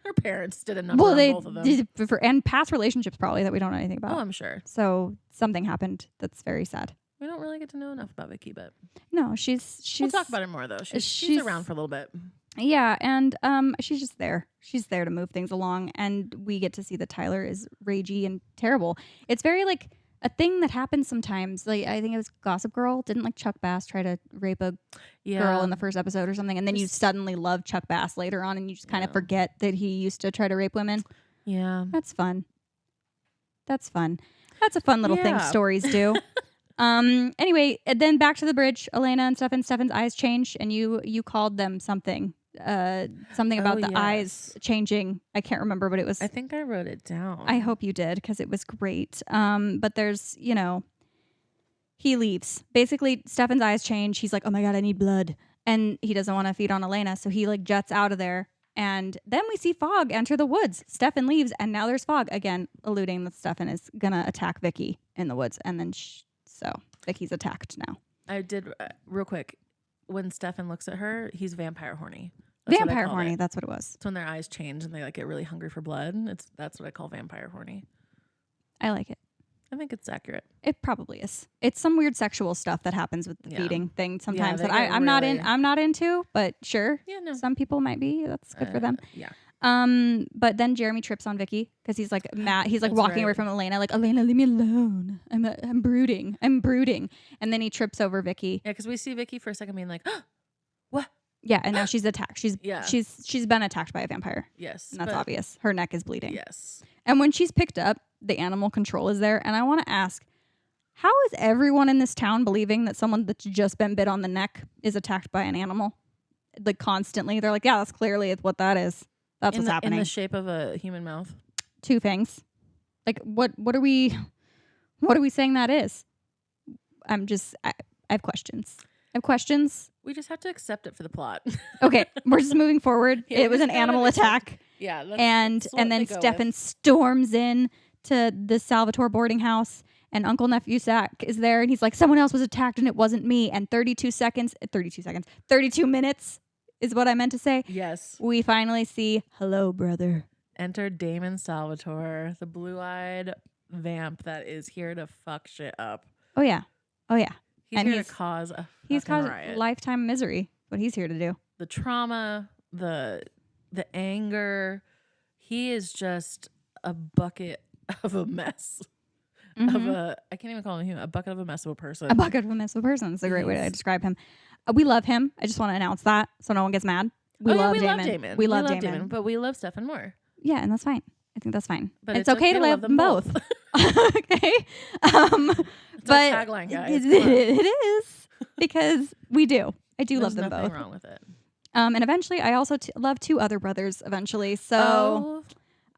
Her parents did a number Well, on they both of them. did and past relationships probably that we don't know anything about. Oh, I'm sure. So something happened that's very sad. We don't really get to know enough about Vicky, but No, she's we'll talk about her more though. She's she's- around for a little bit. Yeah, and she's just there. She's there to move things along, and we get to see that Tyler is ragey and terrible. It's very like a thing that happens sometimes. Like, I think it was Gossip Girl. Didn't like Chuck Bass try to rape a Yeah. girl in the first episode or something, and then you Just- suddenly love Chuck Bass later on, and you just kind of Yeah. forget that he used to try to rape women. Yeah. That's fun. That's fun. That's a fun little thing Yeah. stories do. Anyway, and then back to the bridge. Elena and Stefan's eyes change, and you called them something. Something about the eyes changing. I can't remember, but it was. I think I wrote it down. I hope you did, because it was great. But there's, he leaves. Basically, Stefan's eyes change. He's like, oh my God, I need blood. And he doesn't want to feed on Elena. So he like jets out of there. And then we see Fog enter the woods. Stefan leaves, and now there's Fog. Again, alluding that Stefan is going to attack Vicky in the woods. And then, so Vicky's attacked now. I did, real quick, when Stefan looks at her, he's vampire horny. Vampire horny, that's what it was. It's when their eyes change and they like get really hungry for blood. That's what I call vampire horny. I like it. I think it's accurate. It probably is. It's some weird sexual stuff that happens with the feeding thing sometimes that I'm really... not into, but sure. Yeah, no. Some people might be. That's good for them. Yeah. But then Jeremy trips on Vicky because he's like mad. He's like That's walking away from Elena, like, Elena, leave me alone. I'm brooding. And then he trips over Vicky. Yeah, because we see Vicky for a second being like, oh, what? Yeah, and now she's attacked. She's been attacked by a vampire. Yes. And that's obvious. Her neck is bleeding. Yes. And when she's picked up, the animal control is there. And I want to ask, how is everyone in this town believing that someone that's just been bit on the neck is attacked by an animal? Like constantly. They're like, yeah, that's clearly what that is. That's what's happening. In the shape of a human mouth. Two fangs. Like, what are we saying that is? I have questions. We just have to accept it for the plot. Okay, we're just moving forward. Yeah, it was an animal attack. Yeah. And then Stefan storms in to the Salvatore boarding house, and Uncle Nephew Sack is there, and he's like, someone else was attacked and it wasn't me. And 32 minutes is what I meant to say. Yes. We finally see, hello, brother. Enter Damon Salvatore, the blue-eyed vamp that is here to fuck shit up. Oh, yeah. He's here to cause a fucking riot. Lifetime misery. What he's here to do. The trauma, the anger. He is just a bucket of a mess. Mm-hmm. I can't even call him a human. A bucket of a mess of a person. A bucket of a mess of a person. It's a great way to describe him. We love him. I just want to announce that so no one gets mad. We love Damon. We love Damon. But we love Stefan more. Yeah, and that's fine. I think that's fine. But it's okay to love them both. Okay. It's but our tagline, guys. It is. Because we do. I do love them both. There's nothing wrong with it. And eventually, I also love two other brothers eventually. So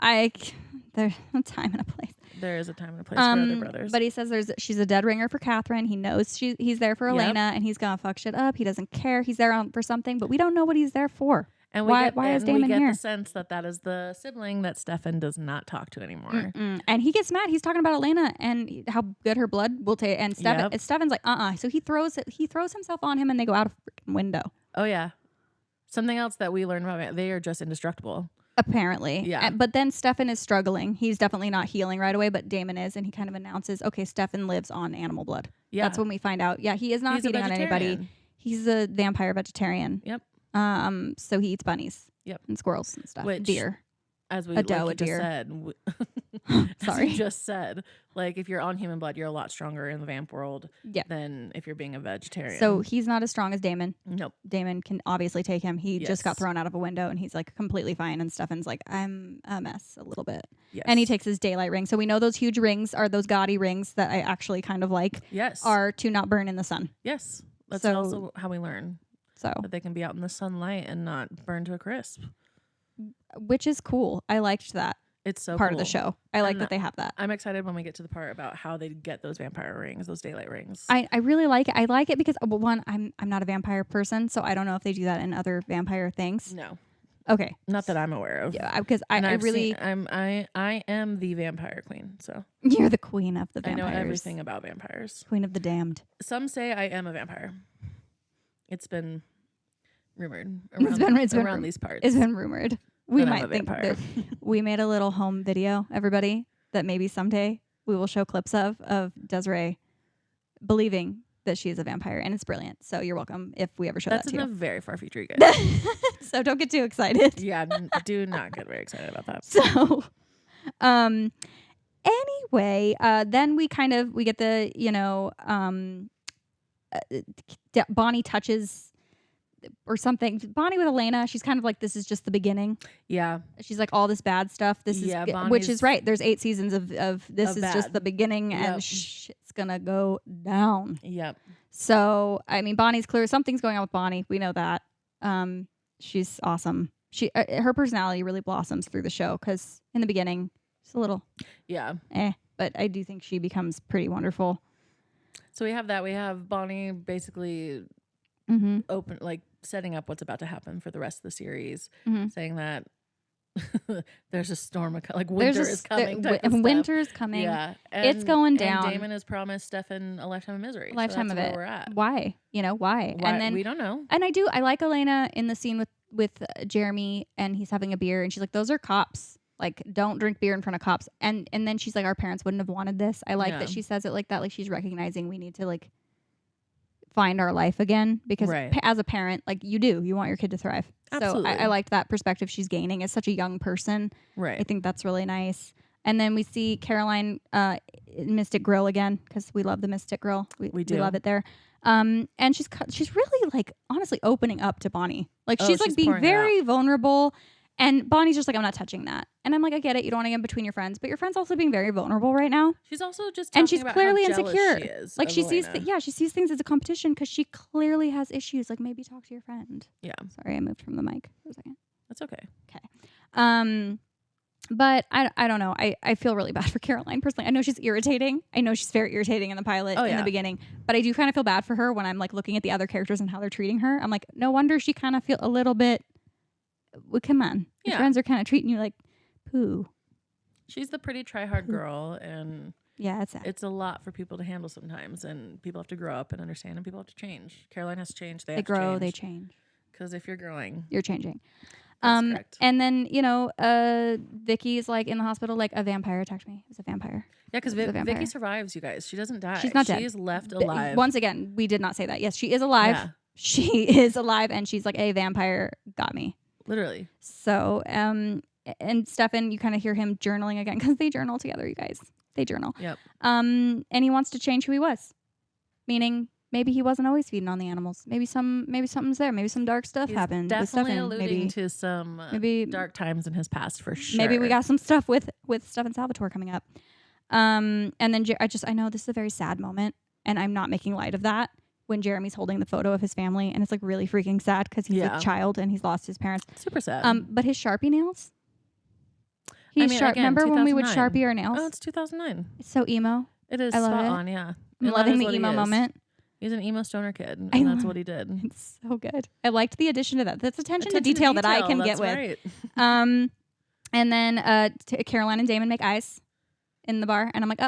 there's a time and a place. There is a time and a place for other brothers. But he says she's a dead ringer for Catherine. He knows he's there for Elena, and he's gonna fuck shit up. He doesn't care. He's there for something, but we don't know what he's there for. And why is Damon here? We get the sense that is the sibling that Stefan does not talk to anymore. And he gets mad. He's talking about Elena and how good her blood will take. And Stefan's like, So he throws himself on him, and they go out a freaking window. Oh yeah. Something else that we learned about it, they are just indestructible. Apparently. Yeah. But then Stefan is struggling. He's definitely not healing right away, but Damon is, and he kind of announces, okay, Stefan lives on animal blood. Yeah. That's when we find out. Yeah, he is not feeding on anybody. He's a vampire vegetarian. Yep. So he eats bunnies. Yep. And squirrels and stuff. Which, deer. As we just said, like if you're on human blood, you're a lot stronger in the vamp world than if you're being a vegetarian. So he's not as strong as Damon. Nope. Damon can obviously take him. He just got thrown out of a window, and he's like completely fine. And Stefan's like, I'm a mess a little bit. Yes. And he takes his daylight ring. So we know those huge rings are those gaudy rings that I actually kind of like. Yes. Are to not burn in the sun. Yes. That's also how we learn. So that they can be out in the sunlight and not burn to a crisp. Which is cool. I liked that. It's so part cool. of the show. I like that they have that. I'm excited when we get to the part about how they get those vampire rings, those daylight rings. I really like it. I like it because one, I'm not a vampire person, so I don't know if they do that in other vampire things. No. Okay. Not that I'm aware of. Yeah, because I am the vampire queen. So you're the queen of the vampires. I know everything about vampires. Queen of the damned. Some say I am a vampire. It's been rumored around these parts. It's been rumored. We might think that we made a little home video, everybody, that maybe someday we will show clips of Desiree believing that she is a vampire, and it's brilliant. So you're welcome if we ever show that to you. That's in the very far future, you guys. So don't get too excited. Yeah, do not get very excited about that. So, anyway, then we get the, Bonnie touches or something. Bonnie with Elena, she's kind of like, this is just the beginning. Yeah. She's like, all this bad stuff. This is, which is right. There's 8 seasons of this is just the beginning, and shit's gonna go down. Yep. So, I mean, Bonnie's clear. Something's going on with Bonnie. We know that. She's awesome. Her personality really blossoms through the show because in the beginning, it's a little but I do think she becomes pretty wonderful. So we have that. We have Bonnie basically open, like setting up what's about to happen for the rest of the series, saying that there's a storm, like winter is coming. Winter's coming. Yeah, it's going down. And Damon has promised Stefan a lifetime of misery. A lifetime of it. Where we're at. Why? Why? And then we don't know. And I like Elena in the scene with Jeremy, and he's having a beer, and she's like, "Those are cops. Like, don't drink beer in front of cops." And then she's like, "Our parents wouldn't have wanted this." I like that she says it like that. Like she's recognizing we need to like find our life again because as a parent, like you want your kid to thrive. Absolutely. So I liked that perspective she's gaining as such a young person. Right. I think that's really nice. And then we see Caroline Mystic Grill again because we love the Mystic Grill. We do. We love it there. And she's really like honestly opening up to Bonnie. Like she's like being very vulnerable. And Bonnie's just like, "I'm not touching that." And I'm like, I get it. You don't want to get in between your friends, but your friend's also being very vulnerable right now. She's also just talking about clearly how jealous insecure. She is like she sees things as a competition because she clearly has issues. Like maybe talk to your friend. Yeah. Sorry, I moved from the mic for a second. That's okay. Okay. But I don't know. I feel really bad for Caroline personally. I know she's irritating. I know she's very irritating in the pilot in the beginning. But I do kind of feel bad for her when I'm like looking at the other characters and how they're treating her. I'm like, no wonder she kind of feel a little bit. Well, come on. Your friends are kind of treating you like poo. She's the pretty try-hard girl, and it's a lot for people to handle sometimes, and people have to grow up and understand, and people have to change. Caroline has to change. They grow, they change. Because if you're growing, you're changing. That's correct. And then Vicky's like in the hospital, like a vampire attacked me. It was a vampire. Yeah, because Vicky survives. You guys, she doesn't die. She's not dead. She's left alive. Once again, we did not say that. Yes, she is alive. Yeah. She is alive, and she's like a vampire got me. Literally. So, and Stefan, you kind of hear him journaling again because they journal together, you guys. They journal. Yep. And he wants to change who he was, meaning maybe he wasn't always feeding on the animals. Maybe something's there. Maybe some dark stuff happened. Definitely with alluding to some dark times in his past for sure. Maybe we got some stuff with Stefan Salvatore coming up. And then I know this is a very sad moment, and I'm not making light of that. When Jeremy's holding the photo of his family, and it's like really freaking sad because he's a child and he's lost his parents. Super sad. But his Sharpie nails. Remember when we would Sharpie our nails? Oh, it's 2009. It's so emo. It is spot on, yeah. I'm loving the emo moment. He's an emo stoner kid, and that's what he did. It's so good. I liked the addition to that. That's attention to detail that I can get with. Right. And then Caroline and Damon make eyes in the bar, and I'm like,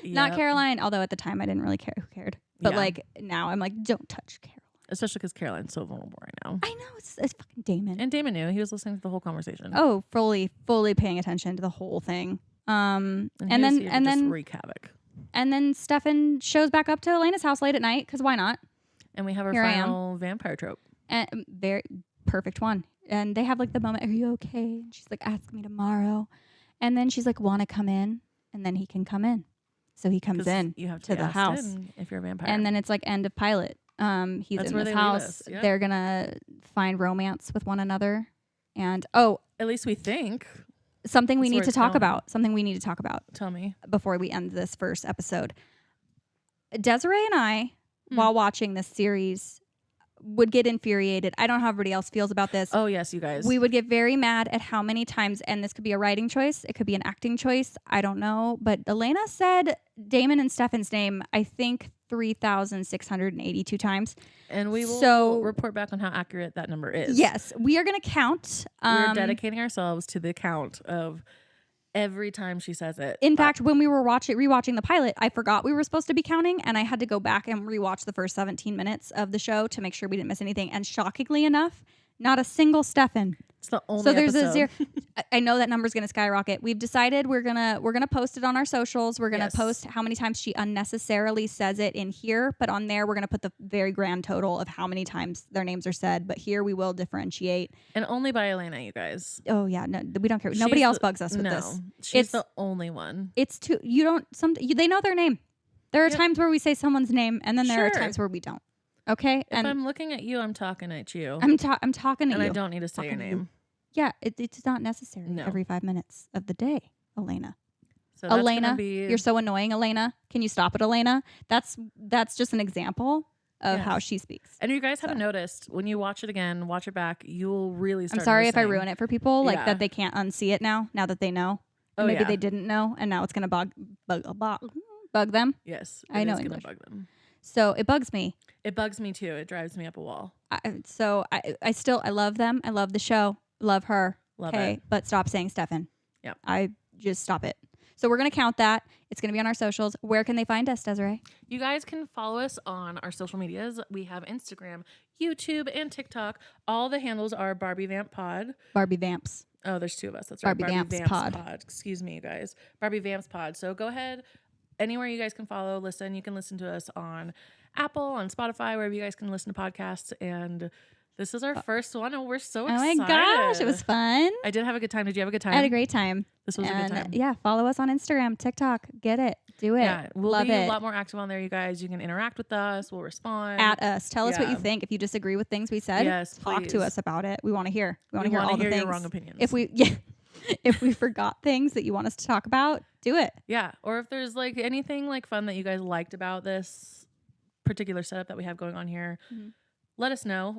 not Caroline. Although at the time I didn't really care. Who cared? But like now I'm like, don't touch Caroline. Especially because Caroline's so vulnerable right now. I know, it's fucking Damon. And Damon knew. He was listening to the whole conversation. Oh, fully paying attention to the whole thing. And then wreak havoc. And then Stefan shows back up to Elena's house late at night because why not? And we have our final vampire trope. And very perfect one. And they have like the moment, "Are you okay?" And she's like, "Ask me tomorrow." And then she's like, "Want to come in?" And then he can come in. So he comes in you have to the house if you're a vampire. And then it's like end of pilot. He's in this house. Yep. They're gonna find romance with one another, and at least we think something we need to talk about. Tell me before we end this first episode. Desiree and I, while watching this series, would get infuriated. I don't know how everybody else feels about this. Oh yes, you guys. We would get very mad at how many times, and this could be a writing choice, it could be an acting choice. I don't know, but Elena said Damon and Stefan's name, I think 3,682 times. And we will report back on how accurate that number is. Yes, we are going to count. We're dedicating ourselves to the count of every time she says it. In fact, when we were rewatching the pilot, I forgot we were supposed to be counting, and I had to go back and rewatch the first 17 minutes of the show to make sure we didn't miss anything. And shockingly enough, not a single Stefan. It's the only. So there's episode. a zero. I know that number's going to skyrocket. We've decided we're gonna post it on our socials. We're gonna post how many times she unnecessarily says it in here, but on there we're gonna put the very grand total of how many times their names are said. But here we will differentiate, and only by Elena, you guys. Oh yeah, no, we don't care. Nobody else bugs us with this. She's the only one. It's too. You don't. They know their name. There are times where we say someone's name, and then there are times where we don't. Okay. If I'm looking at you, I'm talking at you. I'm talking to you. And I don't need to say your name. Yeah, it's not necessary every 5 minutes of the day, Elena. So that's Elena, gonna be... you're so annoying, Elena. Can you stop it, Elena? That's just an example of how she speaks. And you guys haven't noticed, when you watch it again, watch it back, you'll really start I'm sorry listening. if I ruin it for people, like that they can't unsee it now that they know. And maybe they didn't know, and now it's going to bug them. Yes. I know English. Bug them. So it bugs me. It bugs me too. It drives me up a wall. I love them. I love the show. Love her. Love it. But stop saying Stefan. Yep. I just stop it. So we're going to count that. It's going to be on our socials. Where can they find us, Desiree? You guys can follow us on our social medias. We have Instagram, YouTube, and TikTok. All the handles are Barbie Vamp Pod. Barbie Vamps. Oh, there's two of us. That's right. Barbie Vamps Pod. Excuse me, you guys. Barbie Vamps Pod. So go ahead. Anywhere you guys can follow, listen. You can listen to us on Apple, on Spotify, wherever you guys can listen to podcasts. And this is our first one, and we're so excited. Oh my gosh, it was fun. I did have a good time. Did you have a good time? I had a great time. This was a good time. Yeah, follow us on Instagram, TikTok. Get it. Do it. Yeah, we'll Love be it. a lot more active on there, you guys. You can interact with us. We'll respond. At us. Tell us what you think. If you disagree with things we said, talk to us about it. We want to hear. We want to hear all the things. Your wrong opinions. If we forgot things that you want us to talk about, do it. Yeah. Or if there's like anything like fun that you guys liked about this particular setup that we have going on here, let us know.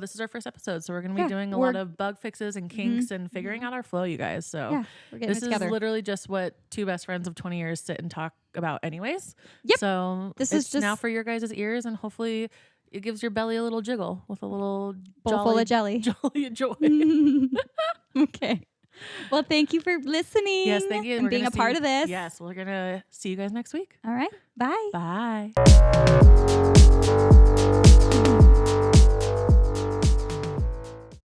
This is our first episode, so we're going to be doing a lot of bug fixes and kinks and figuring out our flow, you guys. So this is literally just what two best friends of 20 years sit and talk about anyways. Yep. So this is just now for your guys' ears, and hopefully it gives your belly a little jiggle with a little bowl full of jelly. Jolly joy. Okay. Well, thank you for listening. Yes, thank you. And being a part of this. Yes, we're going to see you guys next week. All right. Bye. Bye.